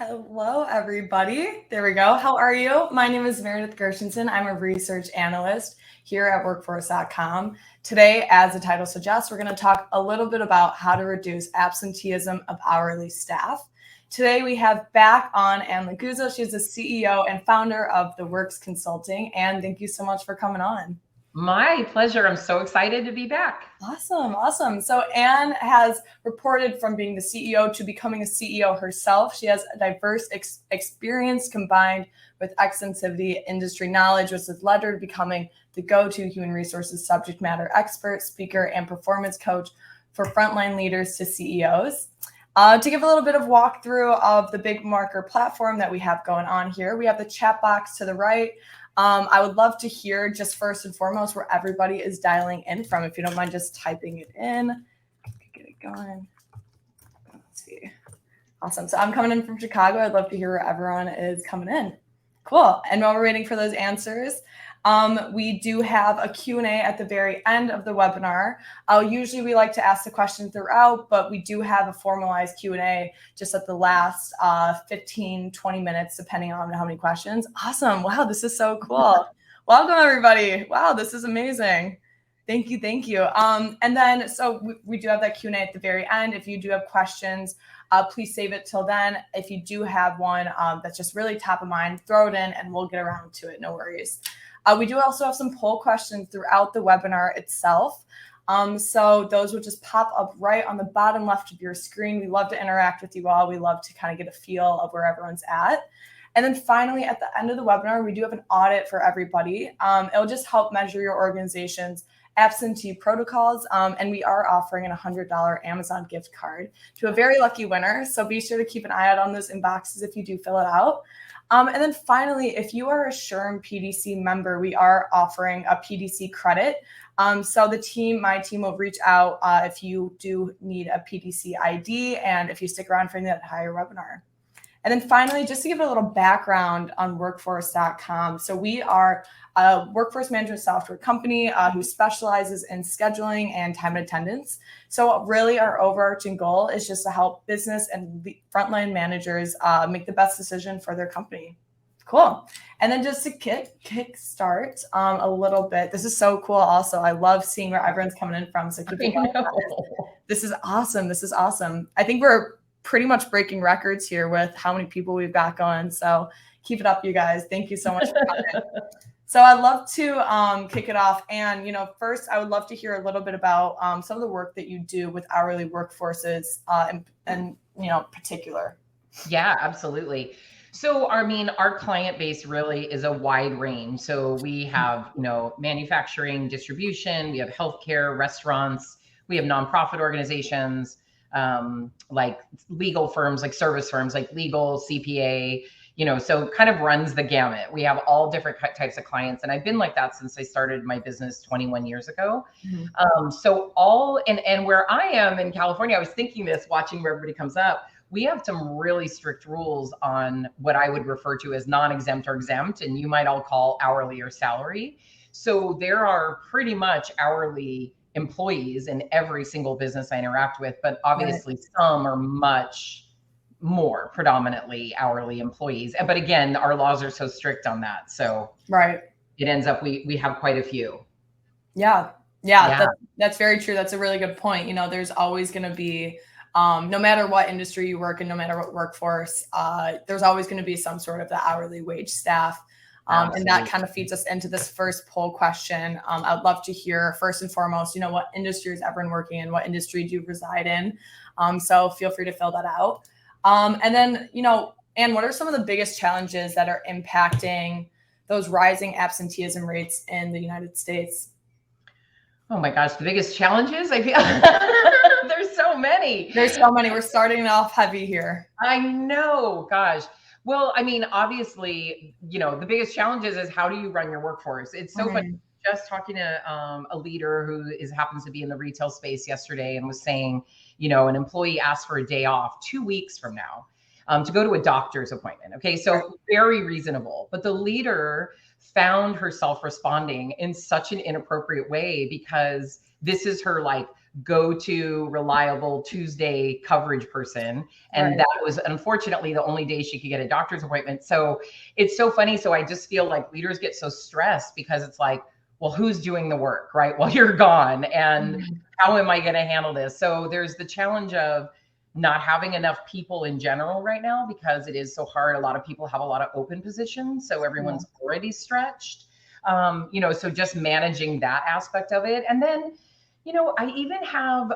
Hello, everybody. There we go. How are you? My name is Meredith Gershenson. I'm a research analyst here at workforce.com. Today, as the title suggests, we're going to talk a little bit about how to reduce absenteeism of hourly staff. Today, we have back on Anne Laguzza. She's the CEO and founder of The Works Consulting. Anne, thank you so much for coming on. My pleasure. I'm so excited to be back. Awesome. So Anne has reported from being the CEO to becoming a CEO herself. She has a diverse experience combined with extensive industry knowledge, which has led her to becoming the go-to human resources subject matter expert, speaker, and performance coach for frontline leaders to CEOs. To give a little bit of walkthrough of the Big Marker platform that we have going on here, we have the chat box to the right. I would love to hear just first and foremost where everybody is dialing in from. If you don't mind just typing it in, get it going. Let's see. Awesome. So I'm coming in from Chicago. I'd love to hear where everyone is coming in. Cool. And while we're waiting for those answers, we do have a Q&A at the very end of the webinar. Usually we like to ask the question throughout, but we do have a formalized Q&A just at the last 15, 20 minutes, depending on how many questions. Awesome. Wow, this is so cool. Welcome, everybody. Wow, this is amazing. Thank you. And then, so we do have that Q&A at the very end. If you do have questions, please save it till then. If you do have one that's just really top of mind, throw it in and we'll get around to it. No worries. We do also have some poll questions throughout the webinar itself. So those will just pop up right on the bottom left of your screen. We love to interact with you all. We love to kind of get a feel of where everyone's at. And then finally, at the end of the webinar, we do have an audit for everybody. It'll just help measure your organization's absentee protocols. And we are offering a $100 Amazon gift card to a very lucky winner. So be sure to keep an eye out on those inboxes if you do fill it out. And then finally, if you are a SHRM PDC member, we are offering a PDC credit. So my team will reach out if you do need a PDC ID and if you stick around for the entire webinar. And then finally, just to give a little background on workforce.com. So we are a workforce management software company who specializes in scheduling and time and attendance. So really our overarching goal is just to help business and frontline managers make the best decision for their company. Cool. And then just to kick start a little bit, this is so cool also. I love seeing where everyone's coming in from. So keep it going. This is awesome. I think we're pretty much breaking records here with how many people we've got going. So keep it up, you guys. Thank you so much for coming. So I'd love to kick it off. And, first, I would love to hear a little bit about some of the work that you do with hourly workforces and particular. Yeah, absolutely. So, our client base really is a wide range. So we have, manufacturing, distribution, we have healthcare, restaurants, we have nonprofit organizations, like legal firms, like service firms, like legal, CPA, so kind of runs the gamut. We have all different types of clients. And I've been like that since I started my business 21 years ago. Mm-hmm. And where I am in California, I was thinking this, watching where everybody comes up, we have some really strict rules on what I would refer to as non-exempt or exempt, and you might all call hourly or salary. So there are pretty much hourly employees in every single business I interact with, but obviously some are much more predominantly hourly employees. But again, our laws are so strict on that. So it ends up, we have quite a few. Yeah. That's very true. That's a really good point. There's always going to be, no matter what industry you work in, no matter what workforce, there's always going to be some sort of the hourly wage staff. And that kind of feeds us into this first poll question. I'd love to hear first and foremost, what industry is everyone working in? What industry do you reside in? So feel free to fill that out. And then, Anne, what are some of the biggest challenges that are impacting those rising absenteeism rates in the United States? Oh my gosh, the biggest challenges? I feel there's so many. We're starting off heavy here. I know, gosh. Well, obviously, the biggest challenges is how do you run your workforce? It's so funny. Just talking to a leader who happens to be in the retail space yesterday and was saying, an employee asked for a day off 2 weeks from now to go to a doctor's appointment. Okay, so very reasonable. But the leader found herself responding in such an inappropriate way because this is her go-to reliable Tuesday coverage person. And Right. that was unfortunately the only day she could get a doctor's appointment. So it's so funny. So I just feel like leaders get so stressed because it's like, well, who's doing the work, right? While you're gone. And how am I going to handle this? So there's the challenge of not having enough people in general right now because it is so hard. A lot of people have a lot of open positions. So everyone's already stretched. So just managing that aspect of it. And then, I even have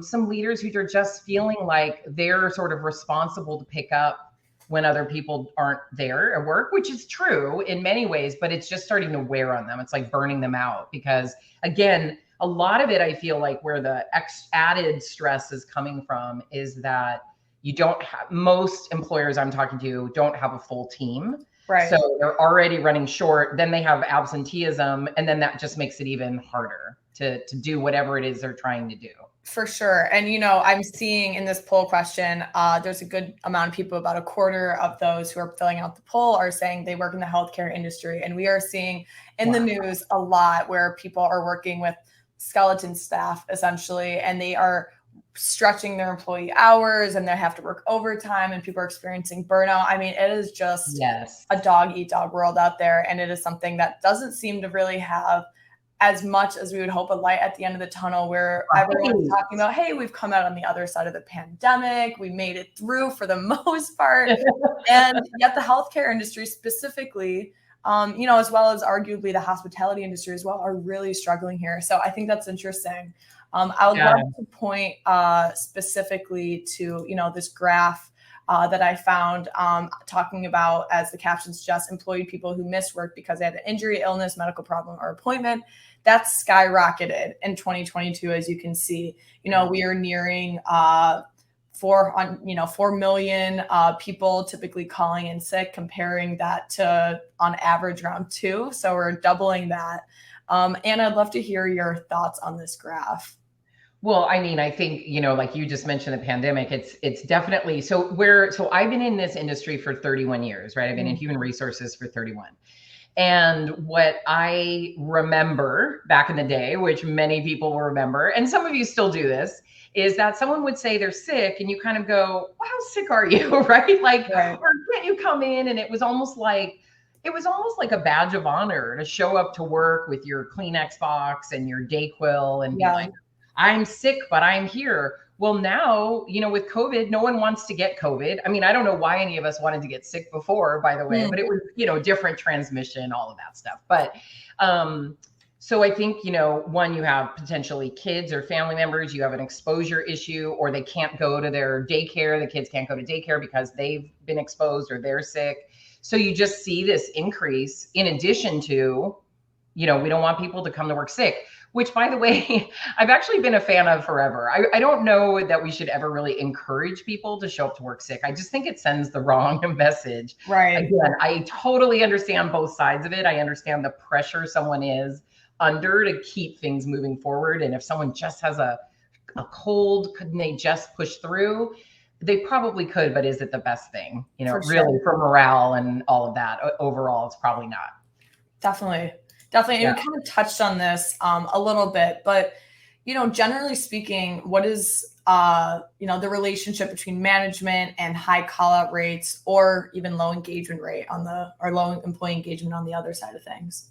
some leaders who are just feeling like they're sort of responsible to pick up when other people aren't there at work, which is true in many ways, but it's just starting to wear on them. It's like burning them out because, again, a lot of it, I feel like where the added stress is coming from is that you don't have, most employers I'm talking to don't have a full team. Right. So they're already running short. Then they have absenteeism. And then that just makes it even harder to do whatever it is they're trying to do. For sure. And, I'm seeing in this poll question, there's a good amount of people, about a quarter of those who are filling out the poll are saying they work in the healthcare industry. And we are seeing in the news a lot where people are working with skeleton staff, essentially, and they are stretching their employee hours and they have to work overtime and people are experiencing burnout. I mean, it is just a dog eat dog world out there. And it is something that doesn't seem to really have as much as we would hope a light at the end of the tunnel where everyone's talking about, hey, we've come out on the other side of the pandemic. We made it through for the most part. And yet the healthcare industry specifically, as well as arguably the hospitality industry as well, are really struggling here. So I think that's interesting. I would love to point specifically to, this graph that I found talking about, as the caption suggests, employed people who missed work because they had an injury, illness, medical problem, or appointment. That's skyrocketed in 2022, as you can see. We are nearing 4 million people typically calling in sick, comparing that to on average around 2. So we're doubling that. And I'd love to hear your thoughts on this graph. Well, I mean, I think, like you just mentioned the pandemic, it's definitely, so I've been in this industry for 31 years, right? I've been in human resources for 31. And what I remember back in the day, which many people will remember, and some of you still do this, is that someone would say they're sick and you kind of go, well, how sick are you? Right? Like, or can't you come in? And it was almost like a badge of honor to show up to work with your Kleenex box and your Dayquil and be like, I'm sick, but I'm here. Well, now, with COVID, no one wants to get COVID. I mean, I don't know why any of us wanted to get sick before, by the way, but it was, different transmission, all of that stuff. But so I think, one, you have potentially kids or family members, you have an exposure issue, or they can't go to their daycare. The kids can't go to daycare because they've been exposed or they're sick. So you just see this increase in addition to, we don't want people to come to work sick, which, by the way, I've actually been a fan of forever. I don't know that we should ever really encourage people to show up to work sick. I just think it sends the wrong message. Right. Again, I totally understand both sides of it. I understand the pressure someone is under to keep things moving forward. And if someone just has a cold, couldn't they just push through? They probably could, but is it the best thing? Really for morale and all of that overall, it's probably not. Definitely. And we kind of touched on this a little bit, but, generally speaking, what is, the relationship between management and high call out rates, or even low engagement rate or low employee engagement on the other side of things?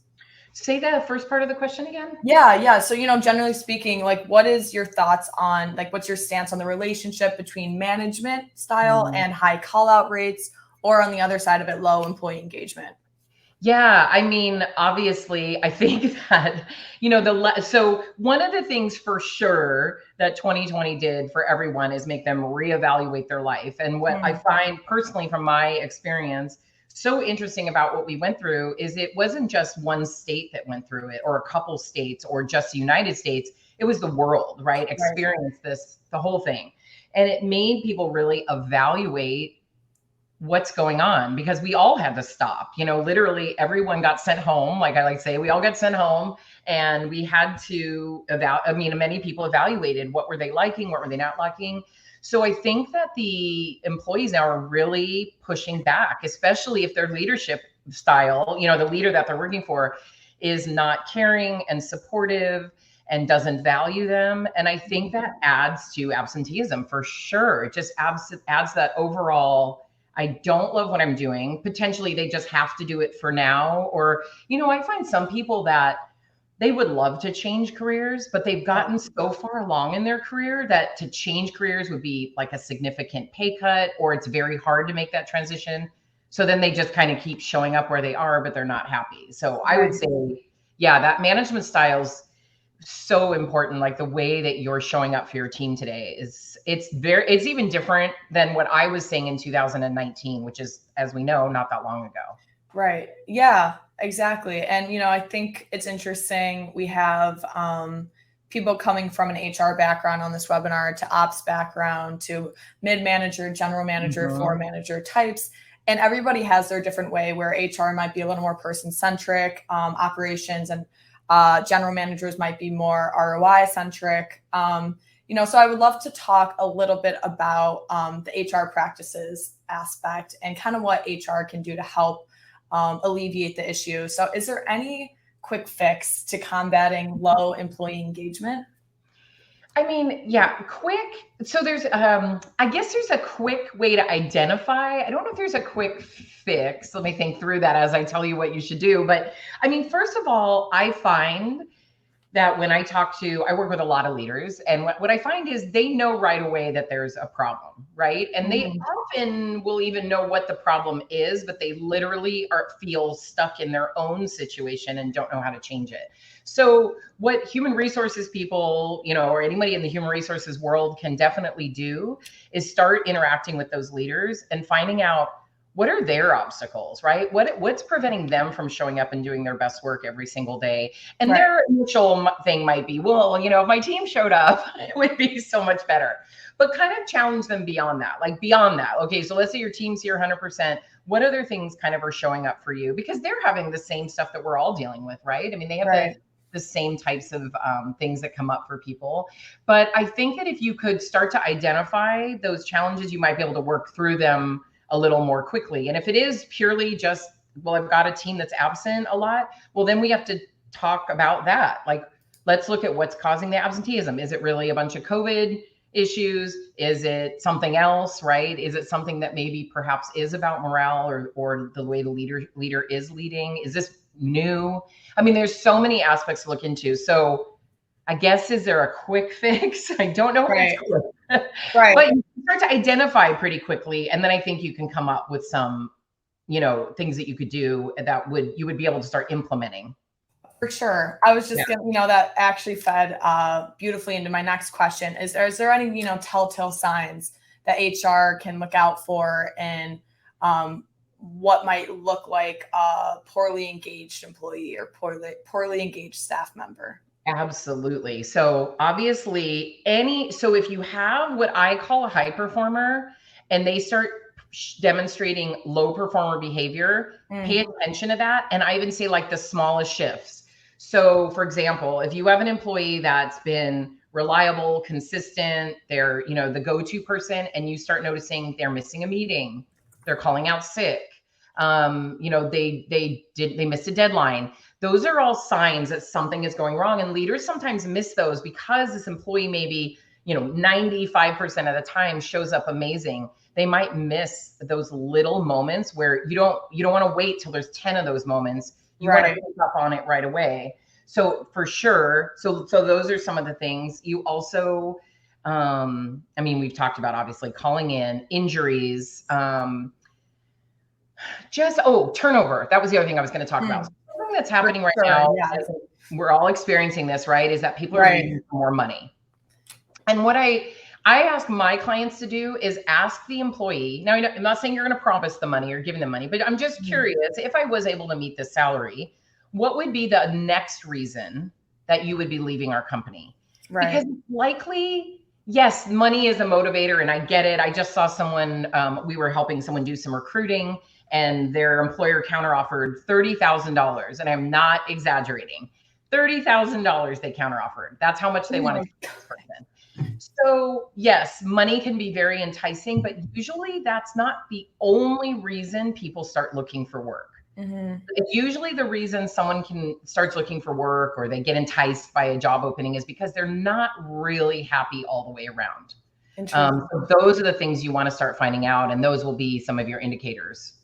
Say the first part of the question again. Yeah. So, generally speaking, like, what is your thoughts on, like, what's your stance on the relationship between management style and high call out rates, or on the other side of it, low employee engagement? Yeah, I mean, obviously, I think that, so one of the things for sure that 2020 did for everyone is make them reevaluate their life. And what I find personally from my experience so interesting about what we went through is it wasn't just one state that went through it, or a couple states, or just the United States. It was the world, right? Experience this, the whole thing. And it made people really evaluate what's going on, because we all had to stop. Literally everyone got sent home. Like I like to say, we all got sent home, and we had to many people evaluated what were they liking, what were they not liking. So I think that the employees now are really pushing back, especially if their leadership style, the leader that they're working for is not caring and supportive. and doesn't value them. And I think that adds to absenteeism for sure. It just adds that overall, I don't love what I'm doing. Potentially they just have to do it for now. Or, I find some people that they would love to change careers, but they've gotten so far along in their career that to change careers would be like a significant pay cut, or it's very hard to make that transition. So then they just kind of keep showing up where they are, but they're not happy. So I would say, yeah, that management style's so important. Like the way that you're showing up for your team today it's even different than what I was saying in 2019, which is, as we know, not that long ago. Right. Yeah, exactly. And, I think it's interesting. We have people coming from an HR background on this webinar to ops background to mid-manager, general manager, floor manager types. And everybody has their different way where HR might be a little more person-centric, operations and general managers might be more ROI centric. So I would love to talk a little bit about the HR practices aspect and kind of what HR can do to help alleviate the issue. So is there any quick fix to combating low employee engagement? I mean, yeah, quick. So there's, I guess there's a quick way to identify. I don't know if there's a quick fix. Let me think through that as I tell you what you should do. But I mean, first of all, I find that when I work with a lot of leaders, and what I find is they know right away that there's a problem, right? And they often will even know what the problem is, but they literally feel stuck in their own situation and don't know how to change it. So what human resources people, or anybody in the human resources world can definitely do is start interacting with those leaders and finding out what are their obstacles, right? What's preventing them from showing up and doing their best work every single day? And their initial thing might be, well, if my team showed up, it would be so much better. But kind of challenge them beyond that, Okay, so let's say your team's here 100%. What other things kind of are showing up for you? Because they're having the same stuff that we're all dealing with, right? I mean, they have the same types of things that come up for people. But I think that if you could start to identify those challenges, you might be able to work through them a little more quickly. And if it is purely just, well, I've got a team that's absent a lot, well, then we have to talk about that. Like, let's look at what's causing the absenteeism. Is it really a bunch of COVID issues? Is it something else, right? Is it something that maybe perhaps is about morale or the way the leader is leading? Is this new? I mean, there's so many aspects to look into. So I guess, is there a quick fix? I don't know. Right. But you start to identify pretty quickly. And then I think you can come up with some, things that you could do that you would be able to start implementing. For sure. I was just going to, that actually fed beautifully into my next question. Is there any, telltale signs that HR can look out for and what might look like a poorly engaged employee or poorly engaged staff member? Absolutely. So obviously so if you have what I call a high performer and they start demonstrating low performer behavior, pay attention to that. And I even say like the smallest shifts. So for example, if you have an employee that's been reliable, consistent, they're, the go-to person, and you start noticing they're missing a meeting, they're calling out sick, they missed a deadline. Those are all signs that something is going wrong. And leaders sometimes miss those because this employee maybe, 95% of the time shows up amazing. They might miss those little moments where you don't want to wait till there's 10 of those moments. You want to pick up on it right away. So for sure. So those are some of the things. You also, we've talked about obviously calling in injuries, turnover. That was the other thing I was going to talk about. Something that's happening right now, we're all experiencing this, right? Is that people are needing more money. And what I ask my clients to do is ask the employee. Now, I'm not saying you're going to promise the money or giving them money, but I'm just curious, if I was able to meet this salary, what would be the next reason that you would be leaving our company? Right. Because likely, yes, money is a motivator, and I get it. I just saw someone, we were helping someone do some recruiting, and their employer counteroffered $30,000, and I'm not exaggerating. $30,000 they counteroffered. That's how much they wanted to pay this person. So yes, money can be very enticing, but usually that's not the only reason people start looking for work. Usually the reason someone starts looking for work or they get enticed by a job opening is because they're not really happy all the way around. So those are the things you want to start finding out, and those will be some of your indicators.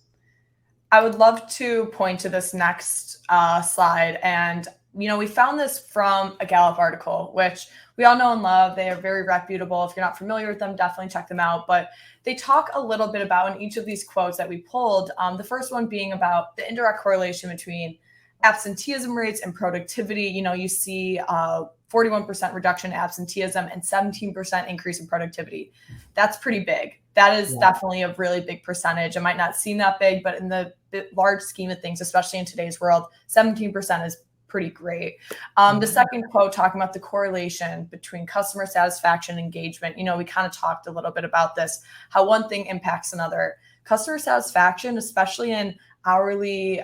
I would love to point to this next slide. And, we found this from a Gallup article, which we all know and love. They are very reputable. If you're not familiar with them, definitely check them out. But they talk a little bit about, in each of these quotes that we pulled, the first one being about the indirect correlation between absenteeism rates and productivity. You see 41% reduction in absenteeism and 17% increase in productivity. That's pretty big. That is definitely a really big percentage. It might not seem that big, but in the large scheme of things, especially in today's world, 17% is pretty great. The second quote, talking about the correlation between customer satisfaction and engagement. We kind of talked a little bit about this, how one thing impacts another. Customer satisfaction, especially in hourly,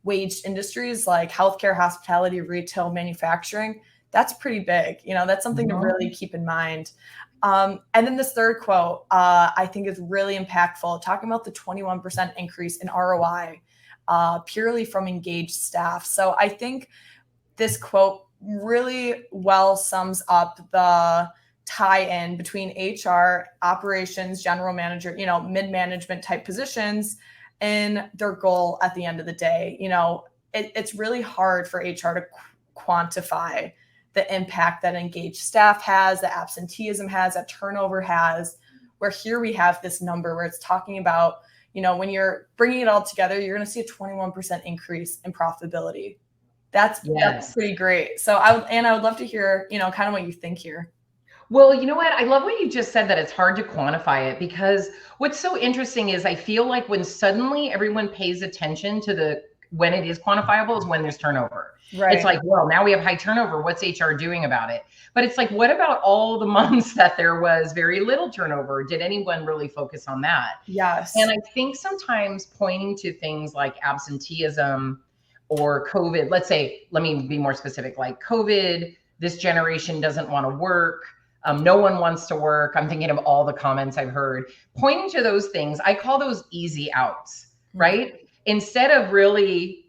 waged industries like healthcare, hospitality, retail, manufacturing, that's pretty big. That's something to really keep in mind. And then this third quote, I think is really impactful, talking about the 21% increase in ROI purely from engaged staff. So I think this quote really well sums up the tie-in between HR, operations, general manager, mid-management type positions, and their goal at the end of the day. It's really hard for HR to quantify the impact that engaged staff has, that absenteeism has, that turnover has, where here we have this number where it's talking about, when you're bringing it all together, you're going to see a 21% increase in profitability. That's pretty great. So I would love to hear, kind of what you think here. Well, you know what? I love what you just said, that it's hard to quantify it, because what's so interesting is I feel like when suddenly everyone pays attention to when it is quantifiable is when there's turnover. Right. It's like, well, now we have high turnover. What's HR doing about it? But it's like, what about all the months that there was very little turnover? Did anyone really focus on that? Yes. And I think sometimes pointing to things like absenteeism or COVID, let me be more specific, like COVID, this generation doesn't want to work. No one wants to work. I'm thinking of all the comments I've heard. Pointing to those things, I call those easy outs, right? Instead of really,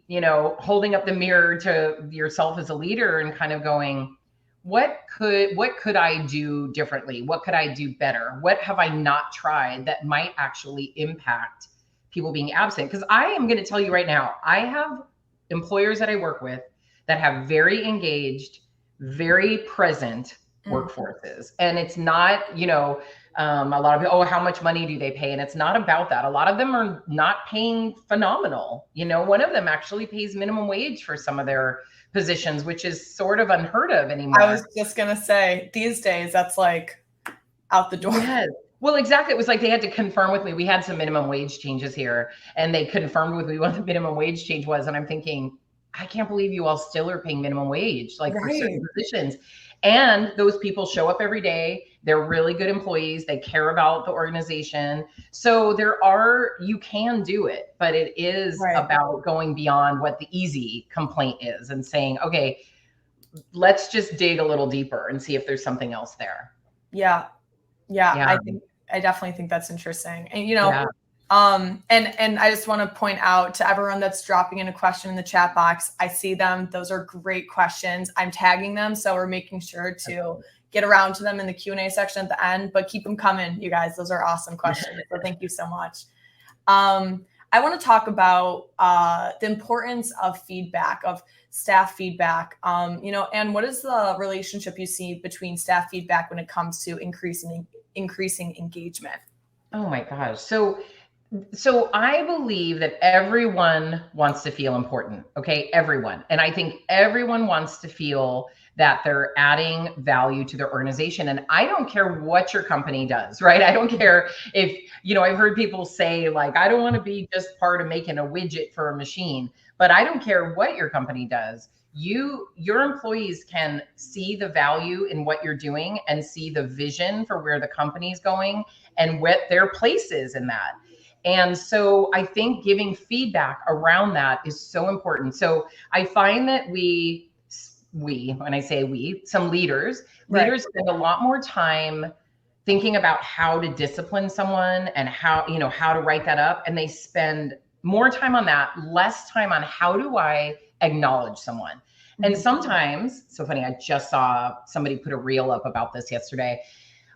holding up the mirror to yourself as a leader and kind of going, what could I do differently? What could I do better? What have I not tried that might actually impact people being absent? Because I am going to tell you right now, I have employers that I work with that have very engaged, very present workforces. And it's not, a lot of people, oh, how much money do they pay? And it's not about that. A lot of them are not paying phenomenal. One of them actually pays minimum wage for some of their positions, which is sort of unheard of anymore. I was just going to say, these days, that's like out the door. Yes. Well, exactly. It was like they had to confirm with me. We had some minimum wage changes here, and they confirmed with me what the minimum wage change was. And I'm thinking, I can't believe you all still are paying minimum wage, like for certain positions. And those people show up every day. They're really good employees. They care about the organization. So you can do it, but it is about going beyond what the easy complaint is and saying, okay, let's just dig a little deeper and see if there's something else there. Yeah. I definitely think that's interesting. And, and I just want to point out to everyone that's dropping in a question in the chat box, I see them. Those are great questions. I'm tagging them. So we're making sure to get around to them in the Q&A section at the end, but keep them coming, you guys. Those are awesome questions. So thank you so much. I want to talk about the importance of feedback, of staff feedback. And what is the relationship you see between staff feedback when it comes to increasing engagement? Oh my gosh. So I believe that everyone wants to feel important. Okay. Everyone. And I think everyone wants to feel that they're adding value to their organization. And I don't care what your company does, right? I don't care if, I've heard people say like, I don't want to be just part of making a widget for a machine, but I don't care what your company does. Your employees can see the value in what you're doing and see the vision for where the company's going and what their place is in that. And so I think giving feedback around that is so important. So I find that when I say some leaders spend a lot more time thinking about how to discipline someone and how to write that up. And they spend more time on that, less time on how do I acknowledge someone. And sometimes, so funny, I just saw somebody put a reel up about this yesterday.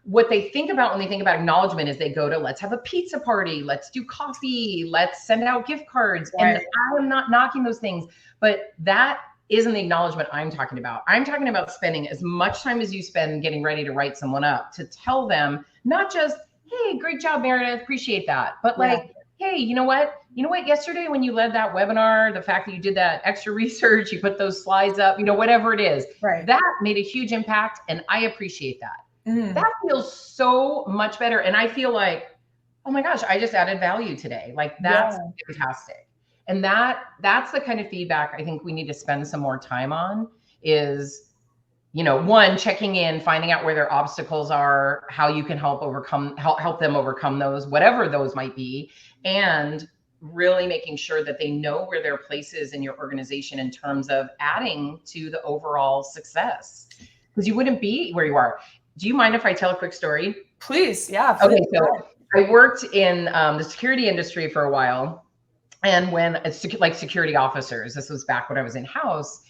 What they think about when they think about acknowledgement is they go to, let's have a pizza party, let's do coffee, let's send out gift cards. Right. And I am not knocking those things, but that isn't the acknowledgement I'm talking about. I'm talking about spending as much time as you spend getting ready to write someone up, to tell them not just, hey, great job, Meredith, appreciate that, but like, hey, you know what? Yesterday when you led that webinar, the fact that you did that extra research, you put those slides up, whatever it is, that made a huge impact. And I appreciate that. That feels so much better. And I feel like, oh my gosh, I just added value today. Like that's fantastic. And that's the kind of feedback I think we need to spend some more time on is, one, checking in, finding out where their obstacles are, how you can help them overcome those, whatever those might be, and really making sure that they know where their place is in your organization in terms of adding to the overall success. Because you wouldn't be where you are. Do you mind if I tell a quick story? Please, yeah. Okay, so I worked in the security industry for a while. And when it's like security officers, this was back when I was in-house.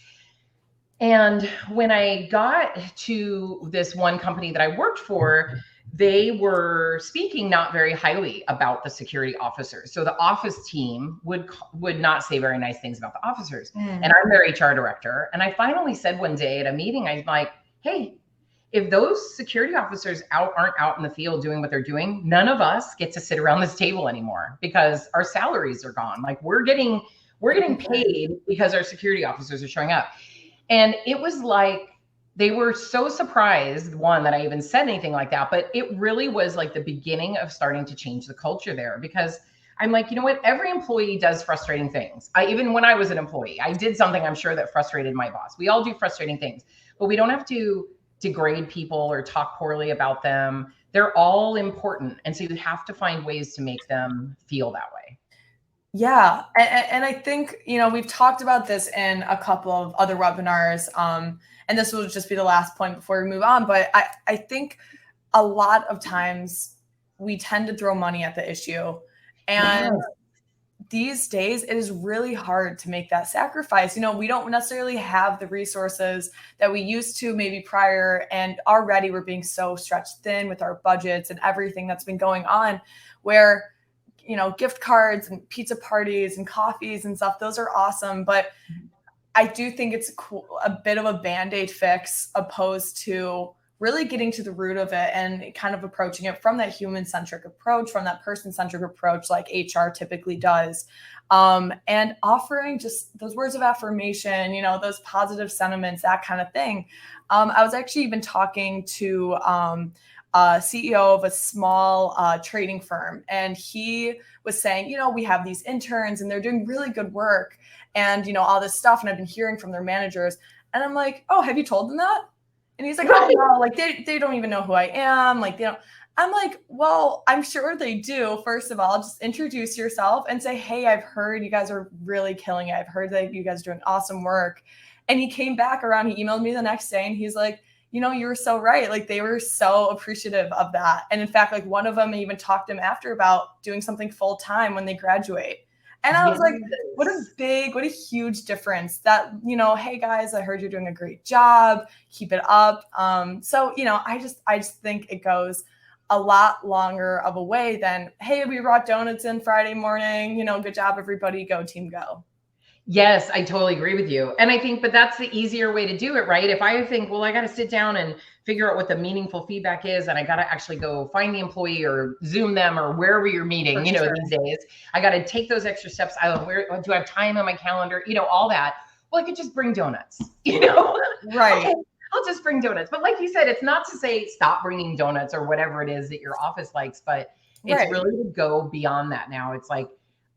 And when I got to this one company that I worked for, they were speaking not very highly about the security officers. So the office team would not say very nice things about the officers. And I'm their HR director. And I finally said one day at a meeting, I'm like, hey, if those security officers aren't out in the field doing what they're doing, none of us get to sit around this table anymore because our salaries are gone. Like we're getting paid because our security officers are showing up. And it was like, they were so surprised, one, that I even said anything like that, but it really was like the beginning of starting to change the culture there, because I'm like, you know what? Every employee does frustrating things. Even when I was an employee, I did something I'm sure that frustrated my boss. We all do frustrating things, but we don't have to degrade people or talk poorly about them. They're all important. And so you have to find ways to make them feel that way. Yeah. And I think, we've talked about this in a couple of other webinars, and this will just be the last point before we move on. But I think a lot of times we tend to throw money at the issue. And these days, it is really hard to make that sacrifice. We don't necessarily have the resources that we used to maybe prior, and already we're being so stretched thin with our budgets and everything that's been going on, where, gift cards and pizza parties and coffees and stuff, those are awesome. But I do think it's a bit of a Band-Aid fix opposed to really getting to the root of it and kind of approaching it from that human-centric approach, from that person-centric approach like HR typically does, and offering just those words of affirmation, those positive sentiments, that kind of thing. I was actually even talking to CEO of a small trading firm, and he was saying, we have these interns and they're doing really good work and, all this stuff. And I've been hearing from their managers, and I'm like, oh, have you told them that? And he's like, oh no, like they don't even know who I am. Like, I'm like, well, I'm sure they do. First of all, just introduce yourself and say, hey, I've heard you guys are really killing it. I've heard that you guys are doing awesome work. And he came back around, he emailed me the next day and he's like, you were so right. Like they were so appreciative of that. And in fact, like one of them even talked to him after about doing something full time when they graduate. And I was like, what a huge difference that, hey guys, I heard you're doing a great job. Keep it up. So, I just think it goes a lot longer of a way than, hey, we brought donuts in Friday morning, good job, everybody, go team, go. Yes, I totally agree with you. And I think, but that's the easier way to do it, right? If I think, well, I got to sit down and figure out what the meaningful feedback is, and I got to actually go find the employee or Zoom them or wherever you're meeting, these days, I got to take those extra steps. Where do I have time on my calendar? All that. Well, I could just bring donuts, Right. Okay, I'll just bring donuts. But like you said, it's not to say stop bringing donuts or whatever it is that your office likes, but it's really to go beyond that now. It's like,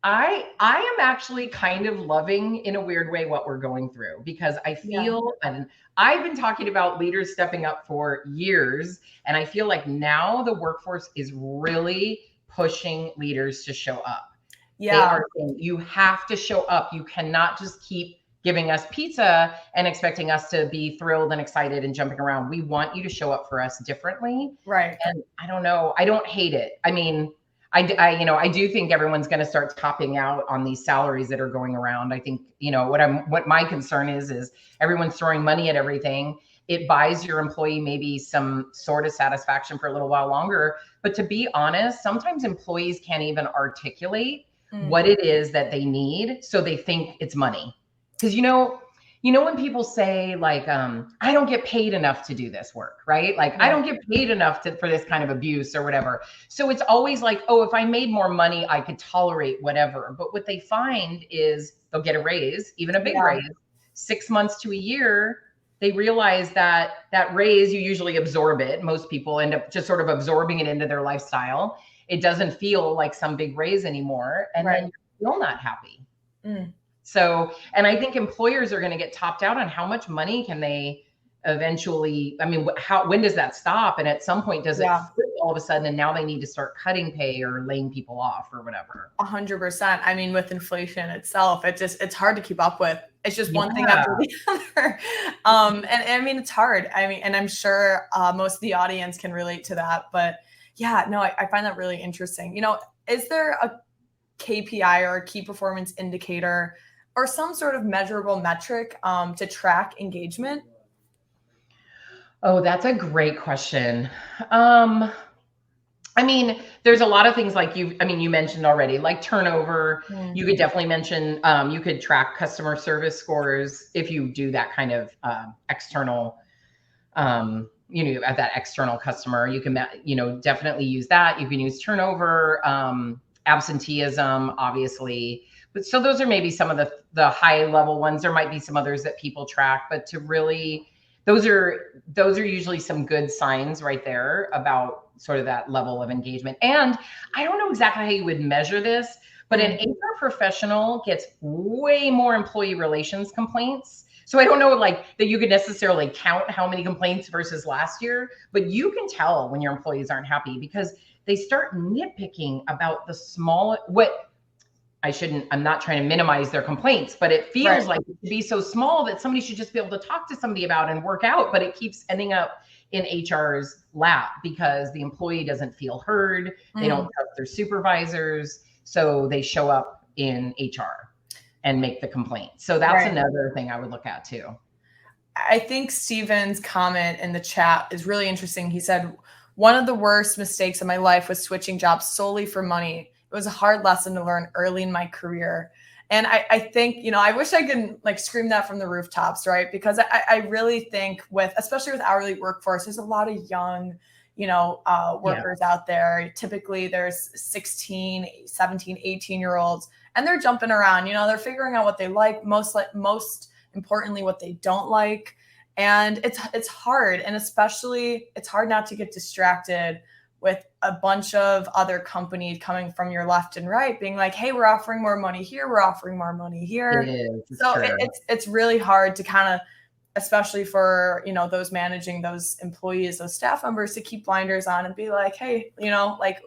I am actually kind of loving in a weird way what we're going through, because I feel, and I've been talking about leaders stepping up for years. And I feel like now the workforce is really pushing leaders to show up. Yeah. They are saying, you have to show up. You cannot just keep giving us pizza and expecting us to be thrilled and excited and jumping around. We want you to show up for us differently. Right. And I don't know, I don't hate it. I mean, I do think everyone's going to start topping out on these salaries that are going around. I think, what my concern is everyone's throwing money at everything. It buys your employee maybe some sort of satisfaction for a little while longer. But to be honest, sometimes employees can't even articulate what it is that they need. So they think it's money. Because, when people say like, I don't get paid enough to do this work, right? Like, I don't get paid enough for this kind of abuse or whatever. So it's always like, oh, if I made more money, I could tolerate whatever. But what they find is they'll get a raise, even a big raise, 6 months to a year. They realize that raise, you usually absorb it. Most people end up just sort of absorbing it into their lifestyle. It doesn't feel like some big raise anymore. And then you're still not happy. So, and I think employers are going to get topped out on how much money can they eventually, when does that stop? And at some point, does it flip all of a sudden? And now they need to start cutting pay or laying people off or whatever. 100%. I mean, with inflation itself, it's hard to keep up with. It's just one thing after the other. And I mean, it's hard. I mean, and I'm sure most of the audience can relate to that. But yeah, no, I find that really interesting. Is there a KPI or a key performance indicator or some sort of measurable metric to track engagement? Oh, that's a great question. There's a lot of things like you mentioned already, like turnover. You could definitely mention, you could track customer service scores if you do that kind of external, at that external customer. You can, definitely use that. You can use turnover, absenteeism, obviously. But so those are maybe some of the high level ones. There might be some others that people track, but to really, those are usually some good signs right there about sort of that level of engagement. And I don't know exactly how you would measure this, but an HR professional gets way more employee relations complaints. So I don't know like that you could necessarily count how many complaints versus last year, but you can tell when your employees aren't happy because they start nitpicking about I'm not trying to minimize their complaints, but it feels like it should be so small that somebody should just be able to talk to somebody about and work out, but it keeps ending up in HR's lap because the employee doesn't feel heard. They don't trust their supervisors. So they show up in HR and make the complaint. So that's another thing I would look at too. I think Steven's comment in the chat is really interesting. He said, one of the worst mistakes of my life was switching jobs solely for money. It was a hard lesson to learn early in my career. And I think, I wish I could like scream that from the rooftops, right? Because I really think especially with hourly workforce, there's a lot of young, workers out there. Typically there's 16, 17, 18-year-olds, and they're jumping around, they're figuring out what they like, most importantly, what they don't like. And it's hard. And especially it's hard not to get distracted with a bunch of other companies coming from your left and right being like, hey, we're offering more money here. We're offering more money here. It's really hard to kind of, especially for, those managing those employees, those staff members, to keep blinders on and be like, hey,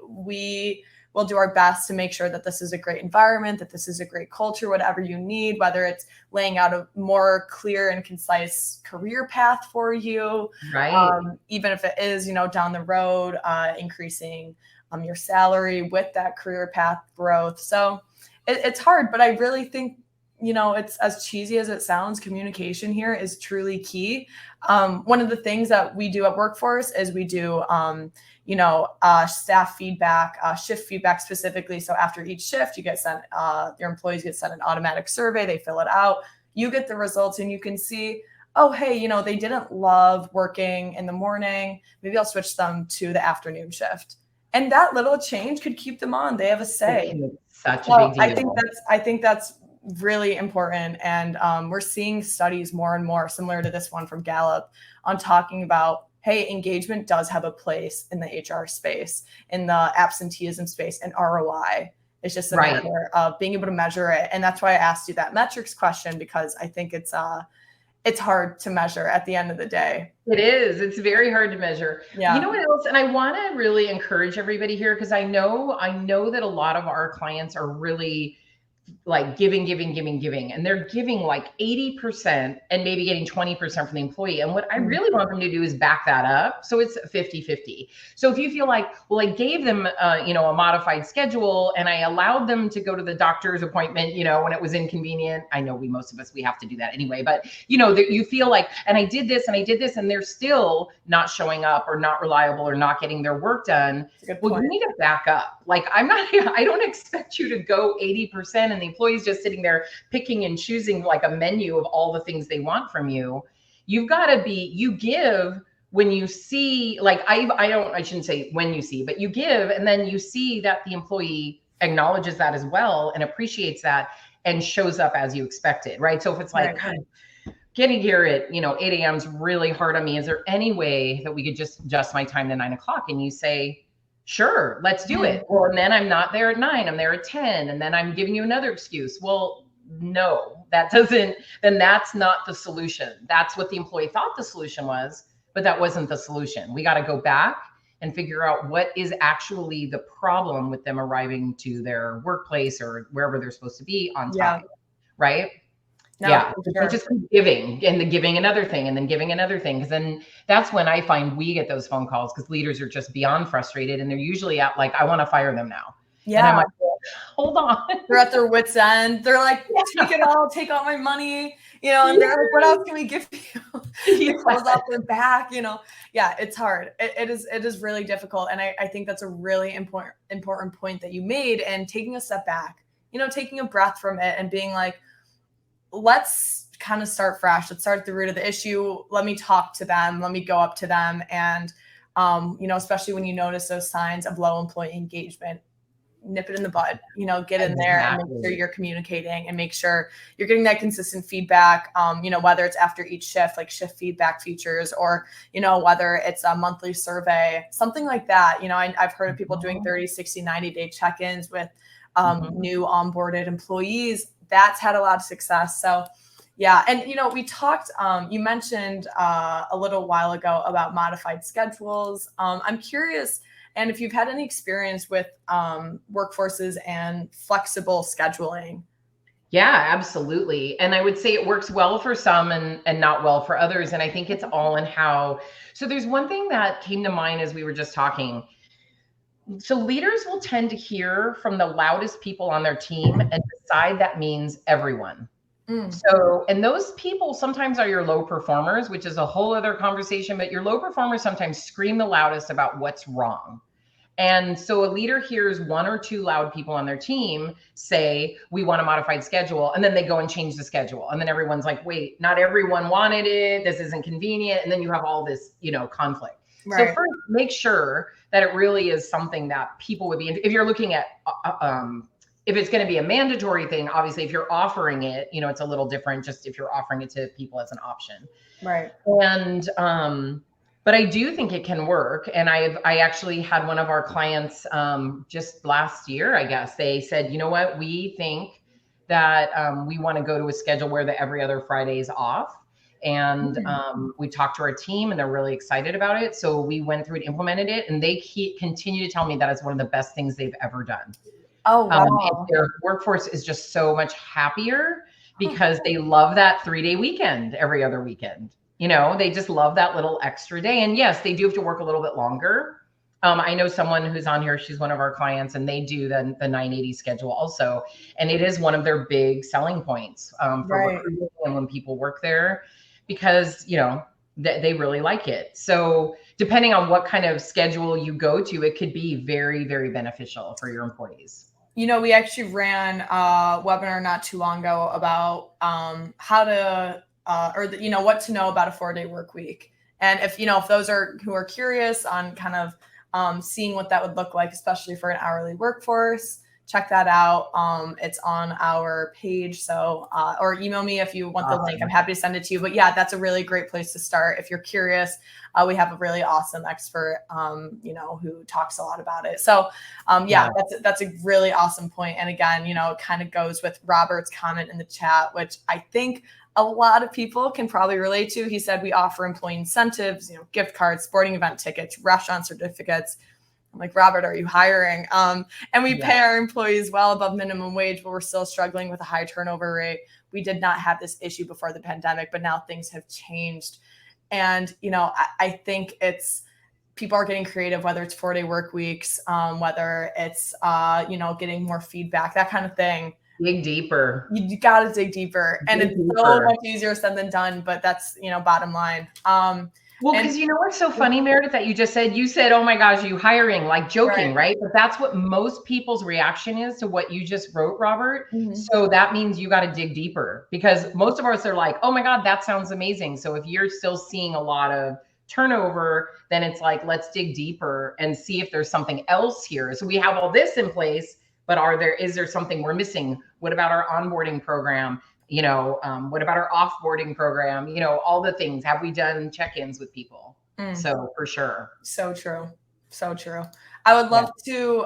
we will do our best to make sure that this is a great environment, that this is a great culture, whatever you need, whether it's laying out a more clear and concise career path for you, even if it is, down the road, increasing your salary with that career path growth. So it's hard, but I really think, it's as cheesy as it sounds, communication here is truly key. One of the things that we do at Workforce is we do, staff feedback, shift feedback specifically. So after each shift, you get sent, your employees get sent an automatic survey. They fill it out. You get the results and you can see, oh, hey, they didn't love working in the morning. Maybe I'll switch them to the afternoon shift. And that little change could keep them on. They have a say. Such a big deal. I think that's really important. And we're seeing studies more and more similar to this one from Gallup on talking about, hey, engagement does have a place in the HR space, in the absenteeism space, and ROI. It's just a matter of being able to measure it. And that's why I asked you that metrics question, because I think it's hard to measure at the end of the day. It is. It's very hard to measure. Yeah. You know what else? And I want to really encourage everybody here, because I know that a lot of our clients are really like giving, and they're giving like 80% and maybe getting 20% from the employee. And what I really want them to do is back that up. So it's 50-50. So if you feel like, well, I gave them, a modified schedule and I allowed them to go to the doctor's appointment, when it was inconvenient. I know most of us, we have to do that anyway, but that you feel like, and I did this and they're still not showing up or not reliable or not getting their work done. Well, you need to back up. Like I don't expect you to go 80% and the employee's just sitting there picking and choosing like a menu of all the things they want from you. You've got to you give when you see, like, I shouldn't say when you see, but you give, and then you see that the employee acknowledges that as well and appreciates that and shows up as you expected, right? So if it's like, God, getting here at 8 a.m. is really hard on me. Is there any way that we could just adjust my time to 9 o'clock? And you say, sure, let's do it. Well, and then I'm not there at 9, I'm there at 10. And then I'm giving you another excuse. Well, no, then that's not the solution. That's what the employee thought the solution was, but that wasn't the solution. We got to go back and figure out what is actually the problem with them arriving to their workplace or wherever they're supposed to be on time, right? No, yeah, sure. Just keep giving and then giving another thing and then giving another thing. Because then that's when I find we get those phone calls because leaders are just beyond frustrated and they're usually at like, I want to fire them now. Yeah. And I'm like, hold on. They're at their wits' end. They're like, take it all, take all my money, and they're like, what else can we give you? It close off their back, Yeah, it's hard. It is really difficult. And I think that's a really important point that you made, and taking a step back, taking a breath from it and being like, let's kind of start fresh. Let's start at the root of the issue. Let me talk to them. Let me go up to them. And, especially when you notice those signs of low employee engagement, nip it in the bud, get in there and make sure you're communicating and make sure you're getting that consistent feedback, whether it's after each shift, like shift feedback features, or, whether it's a monthly survey, something like that. I've heard of people doing 30, 60, 90-day check-ins with new onboarded employees. That's had a lot of success. So yeah. And, we talked, you mentioned a little while ago about modified schedules. I'm curious, and if you've had any experience with workforces and flexible scheduling. Yeah, absolutely. And I would say it works well for some and not well for others. And I think it's all in how. So there's one thing that came to mind as we were just talking. So leaders will tend to hear from the loudest people on their team and decide that means everyone. So, and those people sometimes are your low performers, which is a whole other conversation, but your low performers sometimes scream the loudest about what's wrong. And so a leader hears one or two loud people on their team say, we want a modified schedule. And then they go and change the schedule. And then everyone's like, wait, not everyone wanted it. This isn't convenient. And then you have all this, conflict. Right. So first, make sure that it really is something that people would be, if you're looking at, if it's going to be a mandatory thing, obviously, if you're offering it, it's a little different just if you're offering it to people as an option. Right. And, but I do think it can work. And I actually had one of our clients just last year, I guess, they said, you know what, we think that we want to go to a schedule where the every other Friday is off. And we talked to our team and they're really excited about it. So we went through and implemented it, and they continue to tell me that is one of the best things they've ever done. Oh, wow. Their workforce is just so much happier because they love that 3-day weekend every other weekend. They just love that little extra day. And yes, they do have to work a little bit longer. I know someone who's on here, she's one of our clients, and they do the 980 schedule also. And it is one of their big selling points for recruiting and when people work there, because, they really like it. So depending on what kind of schedule you go to, it could be very, very beneficial for your employees. We actually ran a webinar not too long ago about how to, what to know about a 4-day work week. And if those who are curious on kind of seeing what that would look like, especially for an hourly workforce, check that out. It's on our page. So, or email me if you want the link. I'm happy to send it to you. But yeah, that's a really great place to start. If you're curious, we have a really awesome expert, who talks a lot about it. So, that's a really awesome point. And again, it kind of goes with Robert's comment in the chat, which I think a lot of people can probably relate to. He said, we offer employee incentives, gift cards, sporting event tickets, restaurant certificates, I'm like, Robert, are you hiring? And we Yeah. pay our employees well above minimum wage, but we're still struggling with a high turnover rate. We did not have this issue before the pandemic, but now things have changed. And, I think people are getting creative, whether it's 4-day work weeks, whether it's, getting more feedback, that kind of thing. Dig deeper. You got to dig deeper. And it's so much easier said than done, but that's, bottom line. Well, because what's so funny, Meredith, that you said, oh my gosh, you hiring, like joking, right? But that's what most people's reaction is to what you just wrote, Robert. Mm-hmm. So that means you got to dig deeper, because most of us are like, oh my God, that sounds amazing. So if you're still seeing a lot of turnover, then it's like, let's dig deeper and see if there's something else here. So we have all this in place, but is there something we're missing? What about our onboarding program? What about our offboarding program? All the things. Have we done check-ins with people? So for sure. So true. So true. I would love to,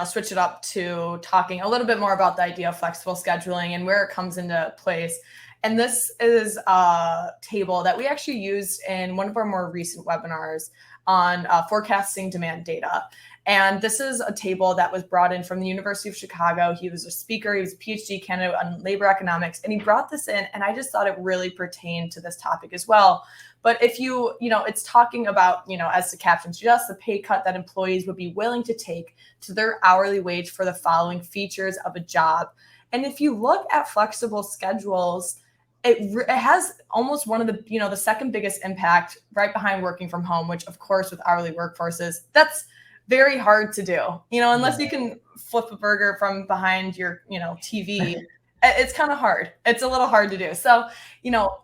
switch it up to talking a little bit more about the idea of flexible scheduling and where it comes into place. And this is a table that we actually used in one of our more recent webinars on forecasting demand data. And this is a table that was brought in from the University of Chicago. He was a speaker. He was a PhD candidate on labor economics. And he brought this in, and I just thought it really pertained to this topic as well. But if it's talking about, as the caption suggests, the pay cut that employees would be willing to take to their hourly wage for the following features of a job. And if you look at flexible schedules, it has almost one of the, the second biggest impact right behind working from home, which of course with hourly workforces, that's very hard to do, unless you can flip a burger from behind your, TV. It's kind of hard. It's a little hard to do. So,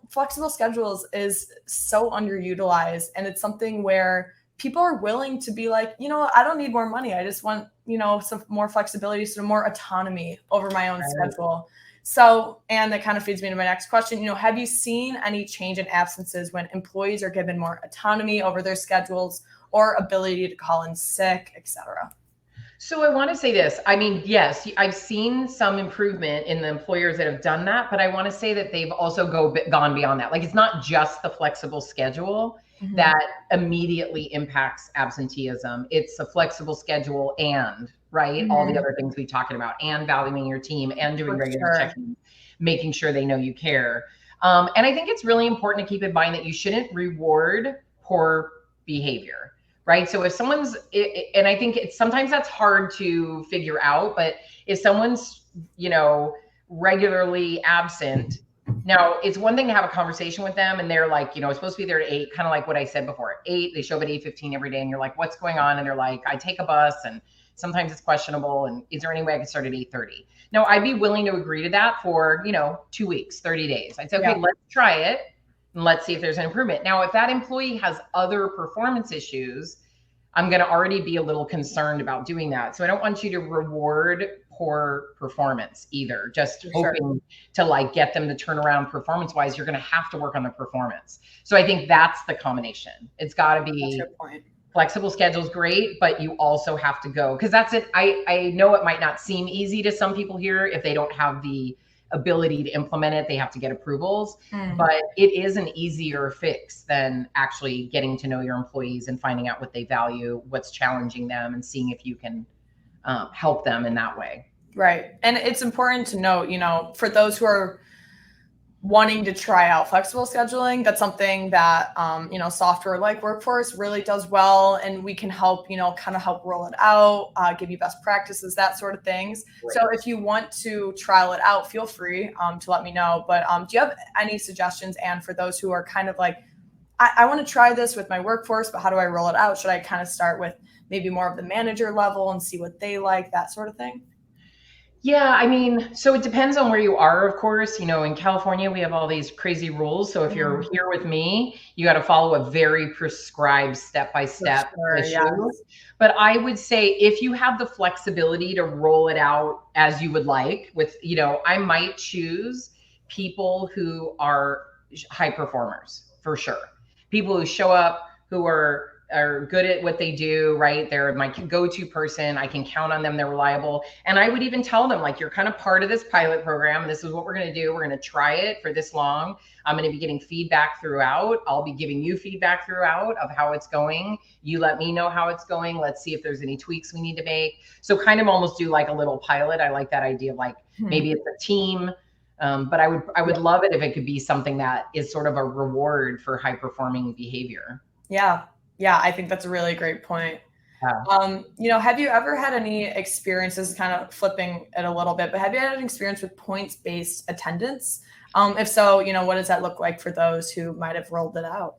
flexible schedules is so underutilized, and it's something where people are willing to be like, I don't need more money. I just want, some more flexibility, some more autonomy over my own schedule. So, and that kind of feeds me to my next question. Have you seen any change in absences when employees are given more autonomy over their schedules or ability to call in sick, et cetera? So I want to say this. I mean, yes, I've seen some improvement in the employers that have done that, but I want to say that they've also gone beyond that. Like, it's not just the flexible schedule that immediately impacts absenteeism. It's a flexible schedule and, right, all the other things we talked about, and valuing your team and doing regular check-ins, making sure they know you care. And I think it's really important to keep in mind that you shouldn't reward poor behavior. Right. So if someone's, and I think sometimes that's hard to figure out, but if someone's, regularly absent, now it's one thing to have a conversation with them and they're like, it's supposed to be there at 8, kind of like what I said before, 8, they show up at 8:15 every day and you're like, what's going on? And they're like, I take a bus and sometimes it's questionable. And is there any way I can start at 8:30? Now I'd be willing to agree to that for, 2 weeks, 30 days. I'd say, okay, let's try it. And let's see if there's an improvement. Now, if that employee has other performance issues, I'm going to already be a little concerned about doing that. So I don't want you to reward poor performance either. Just hoping to get them to turn around performance wise. You're going to have to work on the performance. So I think that's the combination. It's got to be flexible schedules, great, but you also have to go, because that's it. I know it might not seem easy to some people here if they don't have the ability to implement it. They have to get approvals, but it is an easier fix than actually getting to know your employees and finding out what they value, what's challenging them, and seeing if you can help them in that way. Right. And it's important to note, for those who are wanting to try out flexible scheduling, that's something that, software like Workforce really does well. And we can help, kind of help roll it out, give you best practices, that sort of things. Right. So if you want to trial it out, feel free to let me know. But do you have any suggestions, Anne, for those who are kind of like, I want to try this with my workforce, but how do I roll it out? Should I kind of start with maybe more of the manager level and see what they like, that sort of thing? Yeah, I mean, so it depends on where you are, of course. In California, we have all these crazy rules. So if you're here with me, you got to follow a very prescribed step-by-step issue. Yes. But I would say if you have the flexibility to roll it out as you would like with, I might choose people who are high performers for sure. People who show up, who are are good at what they do, right? They're my go-to person. I can count on them. They're reliable. And I would even tell them, like, you're kind of part of this pilot program. And this is what we're going to do. We're going to try it for this long. I'm going to be getting feedback throughout. I'll be giving you feedback throughout of how it's going. You let me know how it's going. Let's see if there's any tweaks we need to make. So kind of almost do like a little pilot. I like that idea of like, maybe it's a team. But I would love it if it could be something that is sort of a reward for high performing behavior. Yeah. Yeah. I think that's a really great point. Yeah. Have you ever had any experiences, kind of flipping it a little bit, but have you had an experience with points-based attendance? If so, what does that look like for those who might have rolled it out?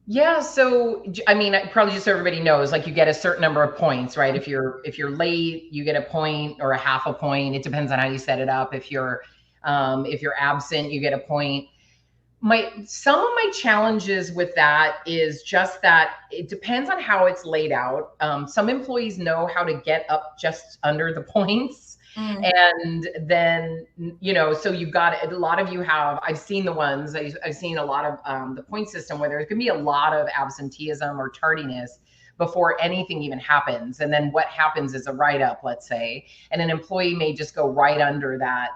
Yeah. So, I mean, probably just so everybody knows, like you get a certain number of points, right? If you're late, you get a point or a half a point. It depends on how you set it up. If you're absent, you get a point. Some of my challenges with that is just that it depends on how it's laid out. Some employees know how to get up just under the points. And then, so you've got a lot of you have, I've seen the ones, I've seen a lot of the point system where there's going to be a lot of absenteeism or tardiness before anything even happens. And then what happens is a write-up, let's say, and an employee may just go right under that,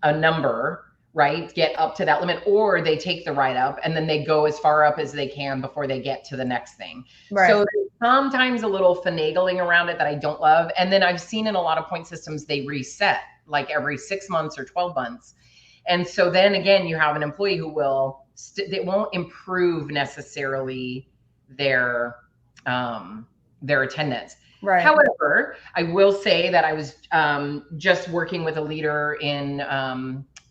a number, right? Get up to that limit, or they take the write-up and then they go as far up as they can before they get to the next thing. Right. So there's sometimes a little finagling around it that I don't love. And then I've seen in a lot of point systems, they reset like every 6 months or 12 months. And so then again, you have an employee who they won't improve necessarily their attendance. Right. However, I will say that I was just working with a leader in,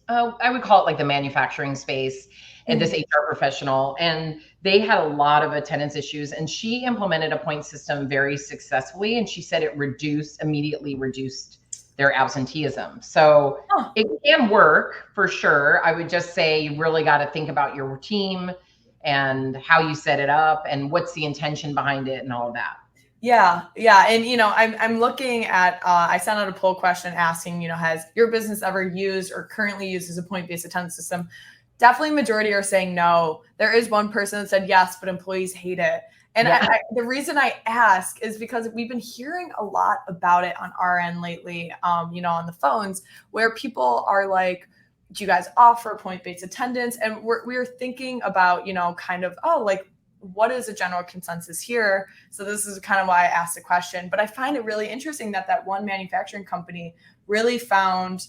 I would call it like the manufacturing space, and this HR professional, and they had a lot of attendance issues, and she implemented a point system very successfully. And she said it immediately reduced their absenteeism. So it can work for sure. I would just say you really got to think about your team and how you set it up and what's the intention behind it and all of that. Yeah. And, I'm looking at, I sent out a poll question asking, has your business ever used or currently uses a point-based attendance system? Definitely majority are saying no. There is one person that said yes, but employees hate it. And the reason I ask is because we've been hearing a lot about it on our end lately, on the phones, where people are like, do you guys offer point-based attendance? And we're thinking about, kind of, what is a general consensus here? So this is kind of why I asked the question. But I find it really interesting that one manufacturing company really found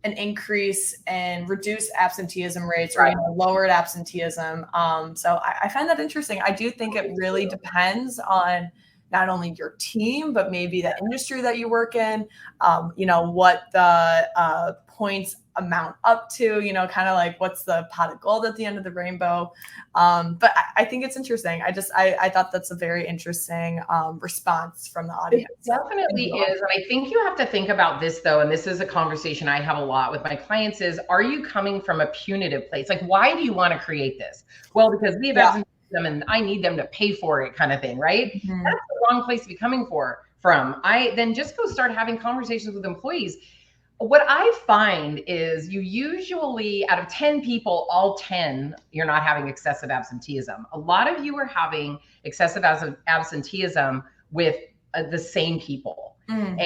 an increase in reduced absenteeism rates, or lowered absenteeism. So I find that interesting. I do think it really depends on not only your team, but maybe the industry that you work in, what the points amount up to, kind of like what's the pot of gold at the end of the rainbow. But I think it's interesting. I thought that's a very interesting response from the audience. It definitely is. And I think you have to think about this though, and this is a conversation I have a lot with my clients is, are you coming from a punitive place? Like, why do you want to create this? Well, because we have absenteeism and I need them to pay for it kind of thing, right? That's the wrong place to be coming from. I then just go start having conversations with employees. What I find is you usually, out of 10 people, all 10, you're not having excessive absenteeism. A lot of you are having excessive absenteeism with the same people. And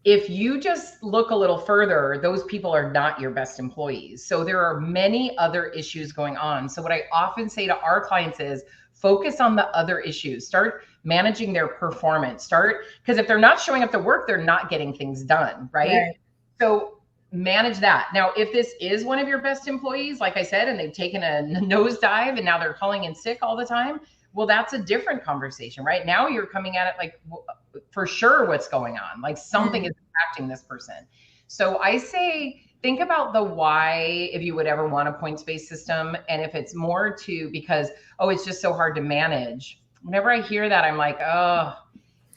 if you just look a little further, those people are not your best employees. So there are many other issues going on. So what I often say to our clients is focus on the other issues. Start managing their performance. Because if they're not showing up to work, they're not getting things done, right? So manage that. Now, if this is one of your best employees, like I said, and they've taken a nosedive and now they're calling in sick all the time, well, that's a different conversation, right? Now you're coming at it like, for sure what's going on, like something is impacting this person. So I say, think about the why, if you would ever want a points-based system. And if it's more because, it's just so hard to manage. Whenever I hear that, I'm like,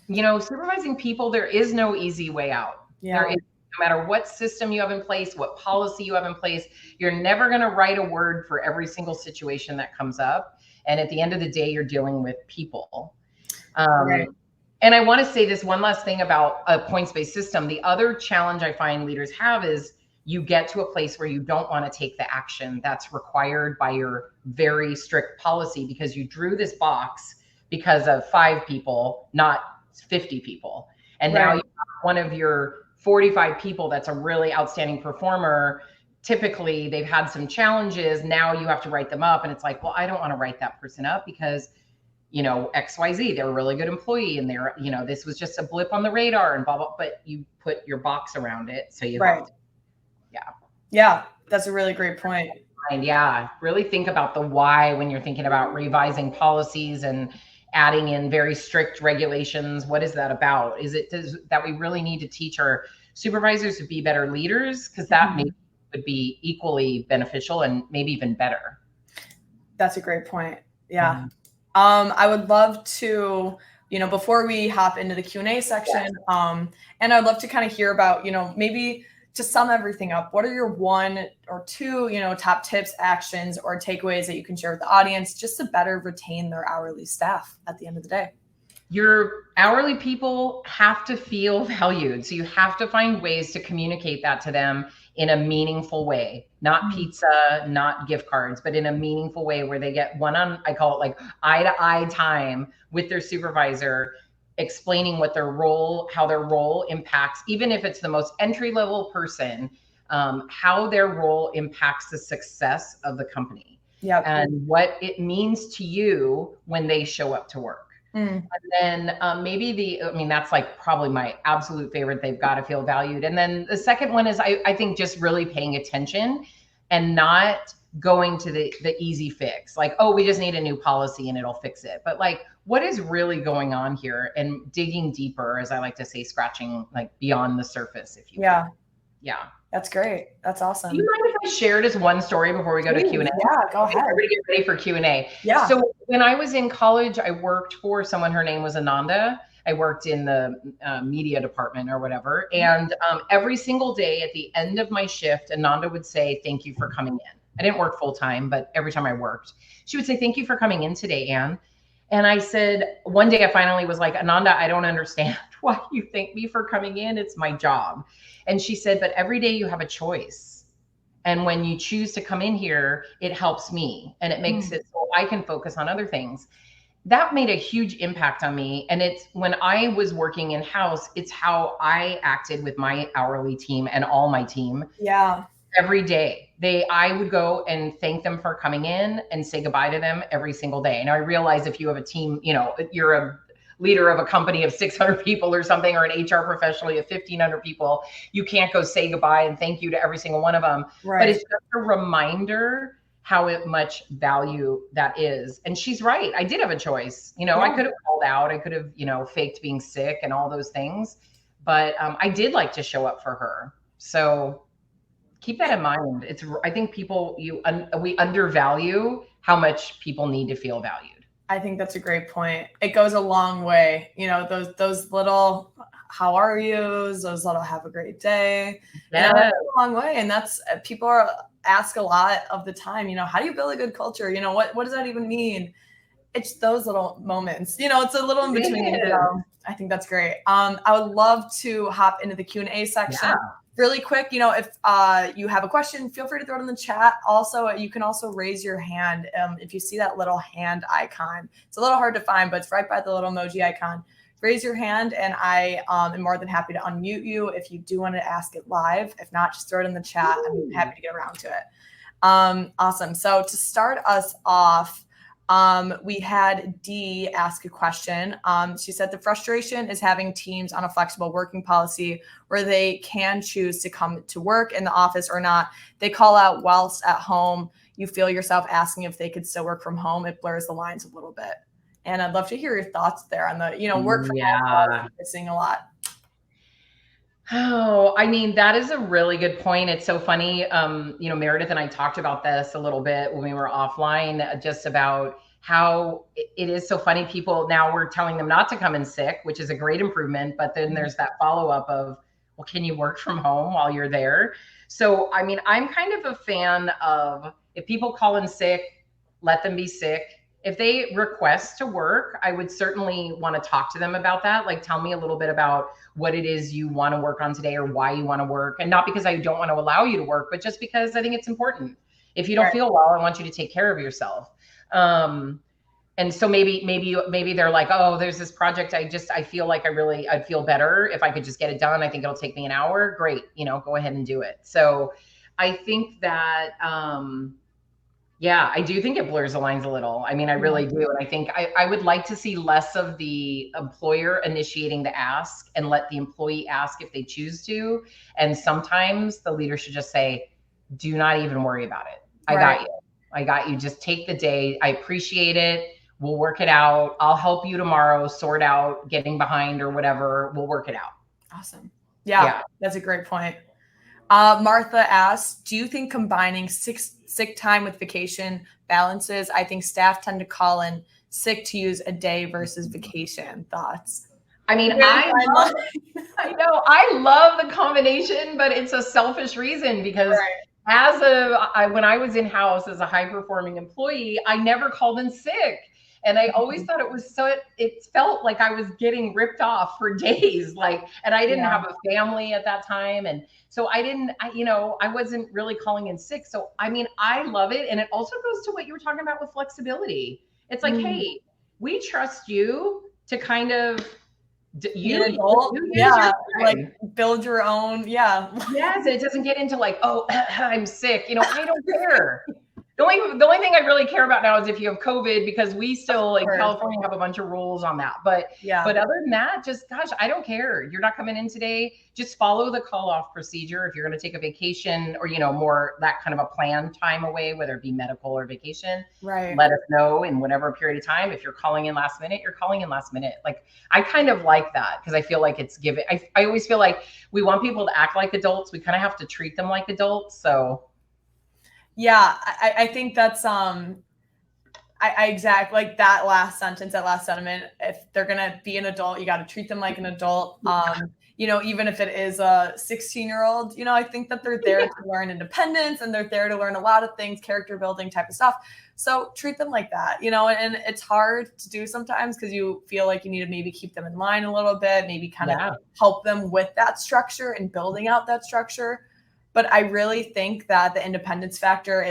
supervising people, there is no easy way out. There is. No matter what system you have in place, what policy you have in place, you're never going to write a word for every single situation that comes up. And at the end of the day, you're dealing with people. And I want to say this one last thing about a points-based system. The other challenge I find leaders have is you get to a place where you don't want to take the action that's required by your very strict policy because you drew this box because of 5 people, not 50 people. And now you have one of your 45 people that's a really outstanding performer. Typically they've had some challenges. Now you have to write them up. And it's like, well, I don't want to write that person up because, you know, XYZ, they're a really good employee and they're, you know, this was just a blip on the radar and blah, blah, but you put your box around it. So you have to, yeah, that's a really great point. And yeah, really think about the why when you're thinking about revising policies and adding in very strict regulations. What is that about? Is it that we really need to teach our supervisors to be better leaders? Because that maybe would be equally beneficial and maybe even better. That's a great point. Yeah. I would love to, you know, before we hop into the Q&A section, and I'd love to kind of hear about, you know, maybe to sum everything up, what are your 1 or 2, you know, top tips, actions, or takeaways that you can share with the audience just to better retain their hourly staff at the end of the day? Your hourly people have to feel valued. So you have to find ways to communicate that to them in a meaningful way, not pizza, not gift cards, but in a meaningful way where they get I call it like eye to eye time with their supervisor, explaining what their role, how their role impacts, even if it's the most entry level person, how their role impacts the success of the company and what it means to you when they show up to work. And then maybe that's like probably my absolute favorite. They've got to feel valued. And then the second one is I think just really paying attention and not going to the easy fix. Like, oh, we just need a new policy and it'll fix it. But like, what is really going on here? And digging deeper, as I like to say, scratching like beyond the surface, if you will. Yeah. That's great. That's awesome. Do you mind if I share just one story before we go to Q&A? Yeah, go ahead. Everybody get ready for Q&A. Yeah. So when I was in college, I worked for someone, her name was Ananda. I worked in the media department or whatever. And every single day at the end of my shift, Ananda would say, thank you for coming in. I didn't work full time, but every time I worked, she would say, thank you for coming in today, Anne. And I said, one day I finally was like, Ananda, I don't understand why you thank me for coming in. It's my job. And she said, but every day you have a choice. And when you choose to come in here, it helps me and it makes it so I can focus on other things. That made a huge impact on me. And it's when I was working in-house, it's how I acted with my hourly team and all my team. Yeah. Every day I would go and thank them for coming in and say goodbye to them every single day. And I realize if you have a team, you know, you're a leader of a company of 600 people or something, or an HR professional of 1,500 people, you can't go say goodbye and thank you to every single one of them. But it's just a reminder how much value that is. And she's right. I did have a choice. You know, I could have called out. I could have, you know, faked being sick and all those things. But I did like to show up for her. So keep that in mind. I think we undervalue how much people need to feel valued. I think that's a great point. It goes a long way. You know, those little how are yous, those little have a great day. Yeah, you know, that's a long way. And that's people ask a lot of the time, you know, how do you build a good culture? You know, what does that even mean? It's those little moments, you know, it's a little in between. So I think that's great. I would love to hop into the Q&A section. Yeah. Really quick, you know, if you have a question, feel free to throw it in the chat. Also, you can also raise your hand if you see that little hand icon. It's a little hard to find, but it's right by the little emoji icon. Raise your hand, and I am more than happy to unmute you if you do want to ask it live. If not, just throw it in the chat. I'm happy to get around to it. Awesome. So to start us off, we had Dee ask a question. She said the frustration is having teams on a flexible working policy where they can choose to come to work in the office or not. They call out whilst at home. You feel yourself asking if they could still work from home. It blurs the lines a little bit. And I'd love to hear your thoughts there on the, you know, work from home. Missing a lot. Oh, I mean, that is a really good point. It's so funny. You know, Meredith and I talked about this a little bit when we were offline, just about how it is so funny. People now, we're telling them not to come in sick, which is a great improvement. But then there's that follow-up of, well, can you work from home while you're there? So, I mean, I'm kind of a fan of, if people call in sick, let them be sick. If they request to work, I would certainly want to talk to them about that. Like, tell me a little bit about what it is you want to work on today or why you want to work. And not because I don't want to allow you to work, but just because I think it's important. If you don't feel well, I want you to take care of yourself. And And so maybe they're like, oh, there's this project. I feel like I'd feel better if I could just get it done. I think it'll take me an hour. Great. Go ahead and do it. So I think that, yeah, I do think it blurs the lines a little. I mean, I really do. And I think I would like to see less of the employer initiating the ask and let the employee ask if they choose to. And sometimes the leader should just say, do not even worry about it. I got you. I got you. Just take the day. I appreciate it. We'll work it out. I'll help you tomorrow sort out getting behind or whatever. We'll work it out. Awesome. Yeah. That's a great point. Martha asks, do you think combining sick time with vacation balances? I think staff tend to call in sick to use a day versus vacation. Thoughts? I mean, I know I love the combination, but it's a selfish reason because when I was in-house as a high-performing employee, I never called in sick. And I always thought it felt like I was getting ripped off for days. And I didn't have a family at that time. And so I wasn't really calling in sick. So, I mean, I love it. And it also goes to what you were talking about with flexibility. It's like, hey, we trust you to kind of, build your own. Yes. It doesn't get into like, oh, I'm sick. I don't care. The only thing I really care about now is if you have COVID, because we still in California have a bunch of rules on that. But other than that, just gosh, I don't care. You're not coming in today. Just follow the call off procedure. If you're going to take a vacation or more that kind of a planned time away, whether it be medical or vacation, let us know in whatever period of time. If you're calling in last minute, you're calling in last minute. Like I kind of like that because I feel like it's given. I always feel like we want people to act like adults. We kind of have to treat them like adults. So. Yeah, I think that's I exactly like that last sentence, that last sentiment. If they're gonna be an adult, you got to treat them like an adult. Even if it is a 16-year-old, I think that they're there to learn independence and they're there to learn a lot of things, character building type of stuff. So treat them like that, and it's hard to do sometimes because you feel like you need to maybe keep them in line a little bit, maybe kind of help them with that structure and building out that structure. But I really think that the independence factor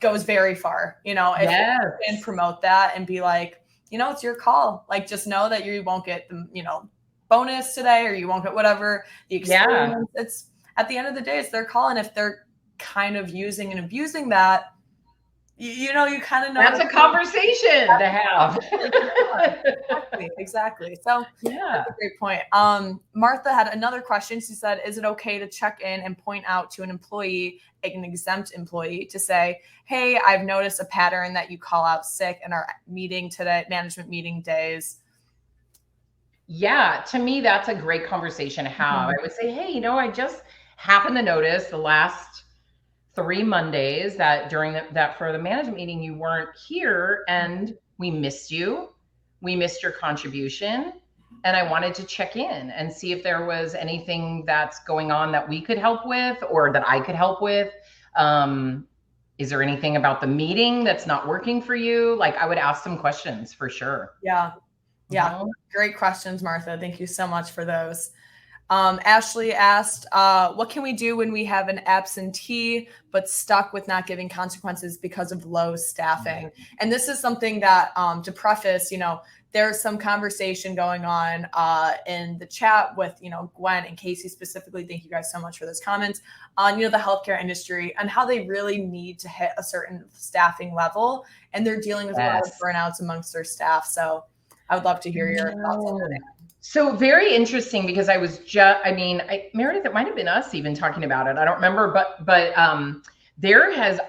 goes very far, if you can promote that and be like, it's your call. Like, just know that you won't get the, bonus today, or you won't get whatever the experience. It's at the end of the day, it's their call. And if they're kind of using and abusing that, you kind of know that's a conversation to have. Exactly. So that's a great point. Martha had another question. She said, is it okay to check in and point out to an employee, an exempt employee, to say, hey, I've noticed a pattern that you call out sick in our meeting today, management meeting days? Yeah, to me, that's a great conversation to have. I would say, hey, I just happened to notice the last 3 Mondays that during that for the management meeting, you weren't here and we missed you. We missed your contribution. And I wanted to check in and see if there was anything that's going on that we could help with or that I could help with. Is there anything about the meeting that's not working for you? Like, I would ask some questions for sure. Yeah. Great questions, Martha. Thank you so much for those. Ashley asked, what can we do when we have an absentee but stuck with not giving consequences because of low staffing? And this is something that, to preface, there's some conversation going on in the chat with, Gwen and Casey specifically. Thank you guys so much for those comments on, the healthcare industry and how they really need to hit a certain staffing level. And they're dealing with a lot of burnouts amongst their staff. So I would love to hear your thoughts on that. So very interesting because I was Meredith, it might have been us even talking about it. I don't remember, but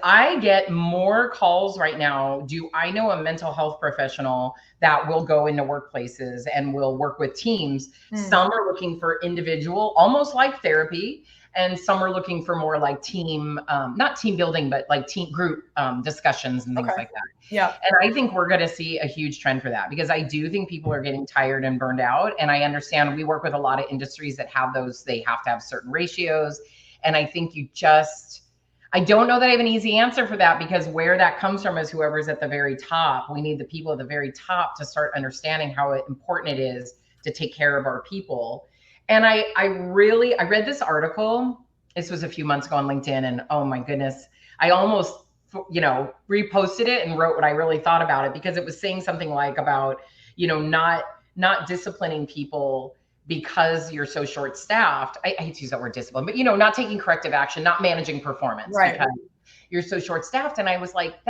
I get more calls right now. Do I know a mental health professional that will go into workplaces and will work with teams? Some are looking for individual, almost like therapy. And some are looking for more like team, not team building, but like team group discussions and things like that. Yeah. And I think we're going to see a huge trend for that because I do think people are getting tired and burned out. And I understand we work with a lot of industries that have those, they have to have certain ratios. And I think I don't know that I have an easy answer for that because where that comes from is whoever's at the very top. We need the people at the very top to start understanding how important it is to take care of our people. And I read this article. This was a few months ago on LinkedIn, and oh my goodness, I almost reposted it and wrote what I really thought about it, because it was saying something like about, not disciplining people because you're so short staffed. I hate to use that word discipline, but not taking corrective action, not managing performance because you're so short staffed. And I was like,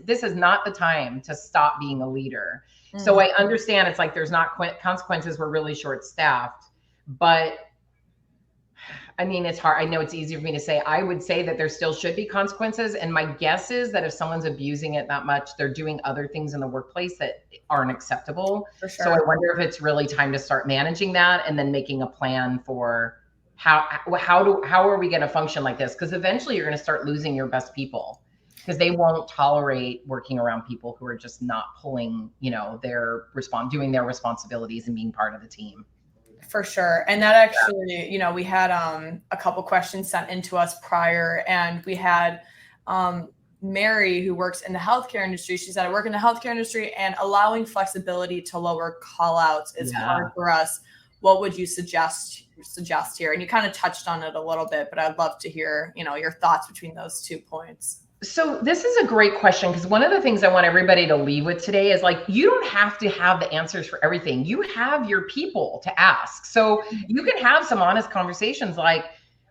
this is not the time to stop being a leader. So I understand it's like there's not consequences. We're really short staffed, but I mean, it's hard. I know it's easy for me to say. I would say that there still should be consequences. And my guess is that if someone's abusing it that much, they're doing other things in the workplace that aren't acceptable. For sure. So I wonder if it's really time to start managing that and then making a plan for how are we going to function like this? Because eventually you're going to start losing your best people, because they won't tolerate working around people who are just not pulling, doing their responsibilities and being part of the team. For sure. And that actually, we had a couple questions sent into us prior, and we had Mary, who works in the healthcare industry. She said, I work in the healthcare industry, and allowing flexibility to lower callouts is hard for us. What would you suggest here? And you kind of touched on it a little bit, but I'd love to hear, your thoughts between those 2 points. So this is a great question, because one of the things I want everybody to leave with today is like, you don't have to have the answers for everything. You have your people to ask. So you can have some honest conversations like,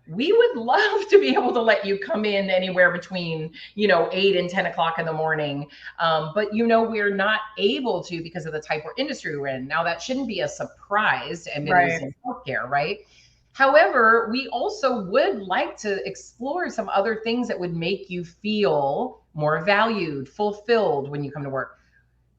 we would love to be able to let you come in anywhere between, 8 and 10 o'clock in the morning. But, we're not able to because of the type of industry we're in. Now, that shouldn't be a surprise to anybody who's in healthcare, right? However, we also would like to explore some other things that would make you feel more valued, fulfilled when you come to work.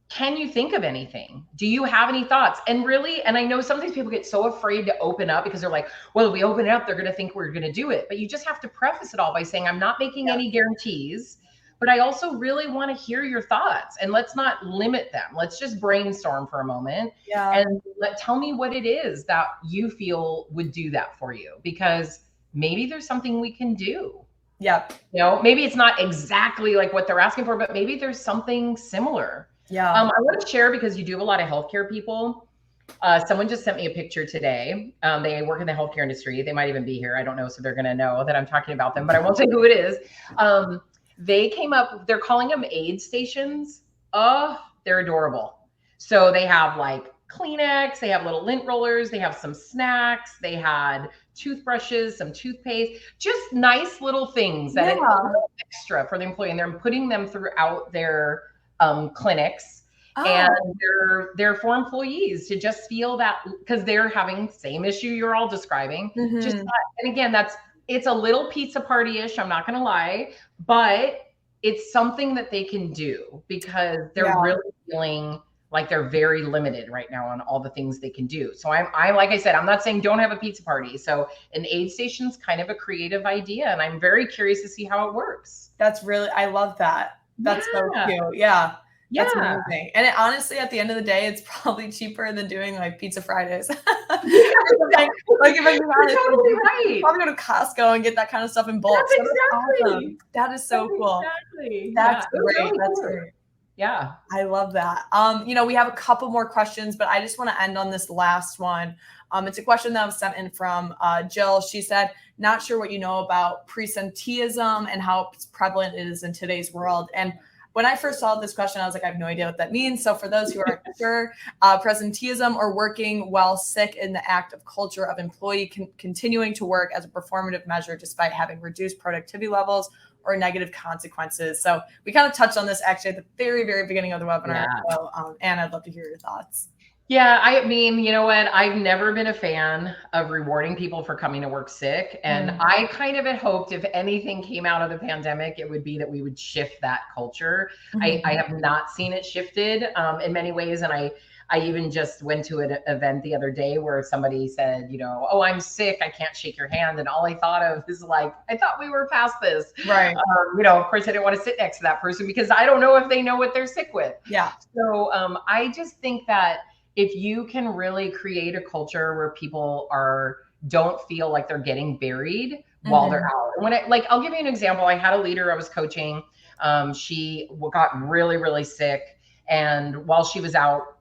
Can you think of anything? Do you have any thoughts? And I know sometimes people get so afraid to open up because they're like, well, if we open it up, they're going to think we're going to do it. But you just have to preface it all by saying, I'm not making any guarantees, but I also really want to hear your thoughts, and let's not limit them. Let's just brainstorm for a moment and tell me what it is that you feel would do that for you, because maybe there's something we can do. Yep. Maybe it's not exactly like what they're asking for, but maybe there's something similar. Yeah. I want to share, because you do have a lot of healthcare people. Someone just sent me a picture today. They work in the healthcare industry. They might even be here. I don't know. So they're going to know that I'm talking about them, but I won't say who it is. They came up, they're calling them aid stations. Oh, they're adorable. So they have like Kleenex, they have little lint rollers, they have some snacks, they had toothbrushes, some toothpaste, just nice little things that are extra for the employee. And they're putting them throughout their clinics. And they're for employees to just feel that, because they're having the same issue you're all describing. And again, it's a little pizza party-ish, I'm not going to lie, but it's something that they can do, because they're really feeling like they're very limited right now on all the things they can do. So I like I said, I'm not saying don't have a pizza party. So an aid station's kind of a creative idea, and I'm very curious to see how it works. I love that. That's so cute. Yeah. That's amazing. And honestly, at the end of the day, it's probably cheaper than doing like Pizza Fridays. Like if I'm honest, totally right. Probably go to Costco and get that kind of stuff in bulk. That's exactly. Awesome. That is so cool. Exactly. That's great. Really That's cool. great. Yeah. I love that. We have a couple more questions, but I just want to end on this last one. It's a question that was sent in from Jill. She said, not sure what you know about presenteeism and how prevalent it is in today's world. And when I first saw this question, I was like, I have no idea what that means. So for those who aren't sure, presenteeism, or working while sick, in the act of culture of employee continuing to work as a performative measure despite having reduced productivity levels or negative consequences. So we kind of touched on this actually at the very, very beginning of the webinar. So, Anne, I'd love to hear your thoughts. Yeah, I mean, you know what? I've never been a fan of rewarding people for coming to work sick. And I kind of had hoped if anything came out of the pandemic, it would be that we would shift that culture. I have not seen it shifted in many ways. And I even just went to an event the other day where somebody said, oh, I'm sick, I can't shake your hand. And all I thought of is like, I thought we were past this. Right. Of course, I didn't want to sit next to that person because I don't know if they know what they're sick with. Yeah. So I just think that if you can really create a culture where people don't feel like they're getting buried while they're out. And I'll give you an example. I had a leader I was coaching. She got really, really sick. And while she was out,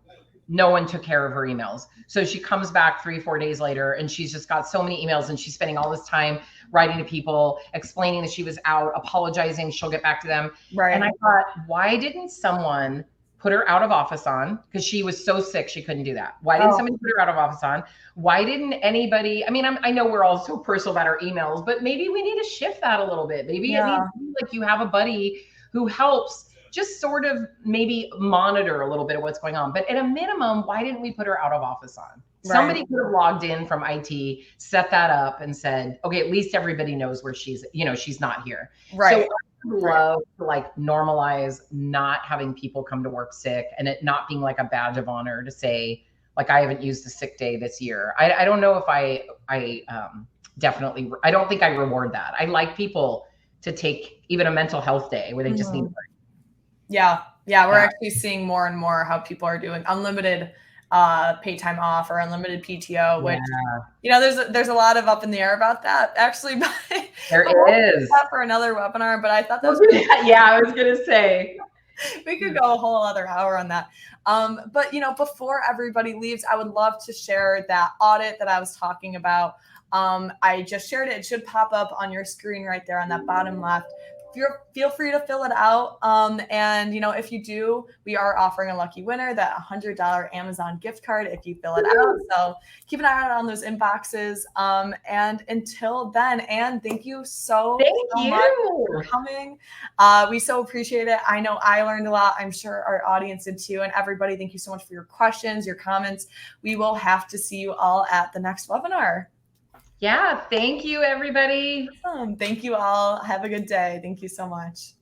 no one took care of her emails. So she comes back 3-4 days later and she's just got so many emails and she's spending all this time writing to people, explaining that she was out, apologizing, she'll get back to them. Right. And I thought, why didn't someone put her out of office on? Because she was so sick, she couldn't do that. Why didn't somebody put her out of office on? Why didn't anybody, I mean, I know we're all so personal about our emails, but maybe we need to shift that a little bit. Maybe it needs to be like you have a buddy who helps just sort of maybe monitor a little bit of what's going on. But at a minimum, why didn't we put her out of office on? Right. Somebody could have logged in from IT, set that up and said, okay, at least everybody knows where she's, you know, she's not here. Right. So I would love to like normalize not having people come to work sick and it not being like a badge of honor to say, like, I haven't used a sick day this year. I don't know if I definitely, I don't think I reward that. I like people to take even a mental health day where they just need to. Yeah. We're actually seeing more and more how people are doing unlimited pay time off or unlimited PTO, which, you know, there's a lot of up in the air about that actually. There is that for another webinar, but I thought that was I was going to say we could go a whole other hour on that. But, you know, before everybody leaves, I would love to share that audit that I was talking about. I just shared it. It should pop up on your screen right there on that bottom left. Feel free to fill it out. And, you know, if you do, we are offering a lucky winner, that $100 Amazon gift card if you fill it out. So keep an eye out on those inboxes. And until then, Anne, thank you so much for coming. We so appreciate it. I know I learned a lot. I'm sure our audience did too. And everybody, thank you so much for your questions, your comments. We will have to see you all at the next webinar. Yeah. Thank you, everybody. Awesome. Thank you all. Have a good day. Thank you so much.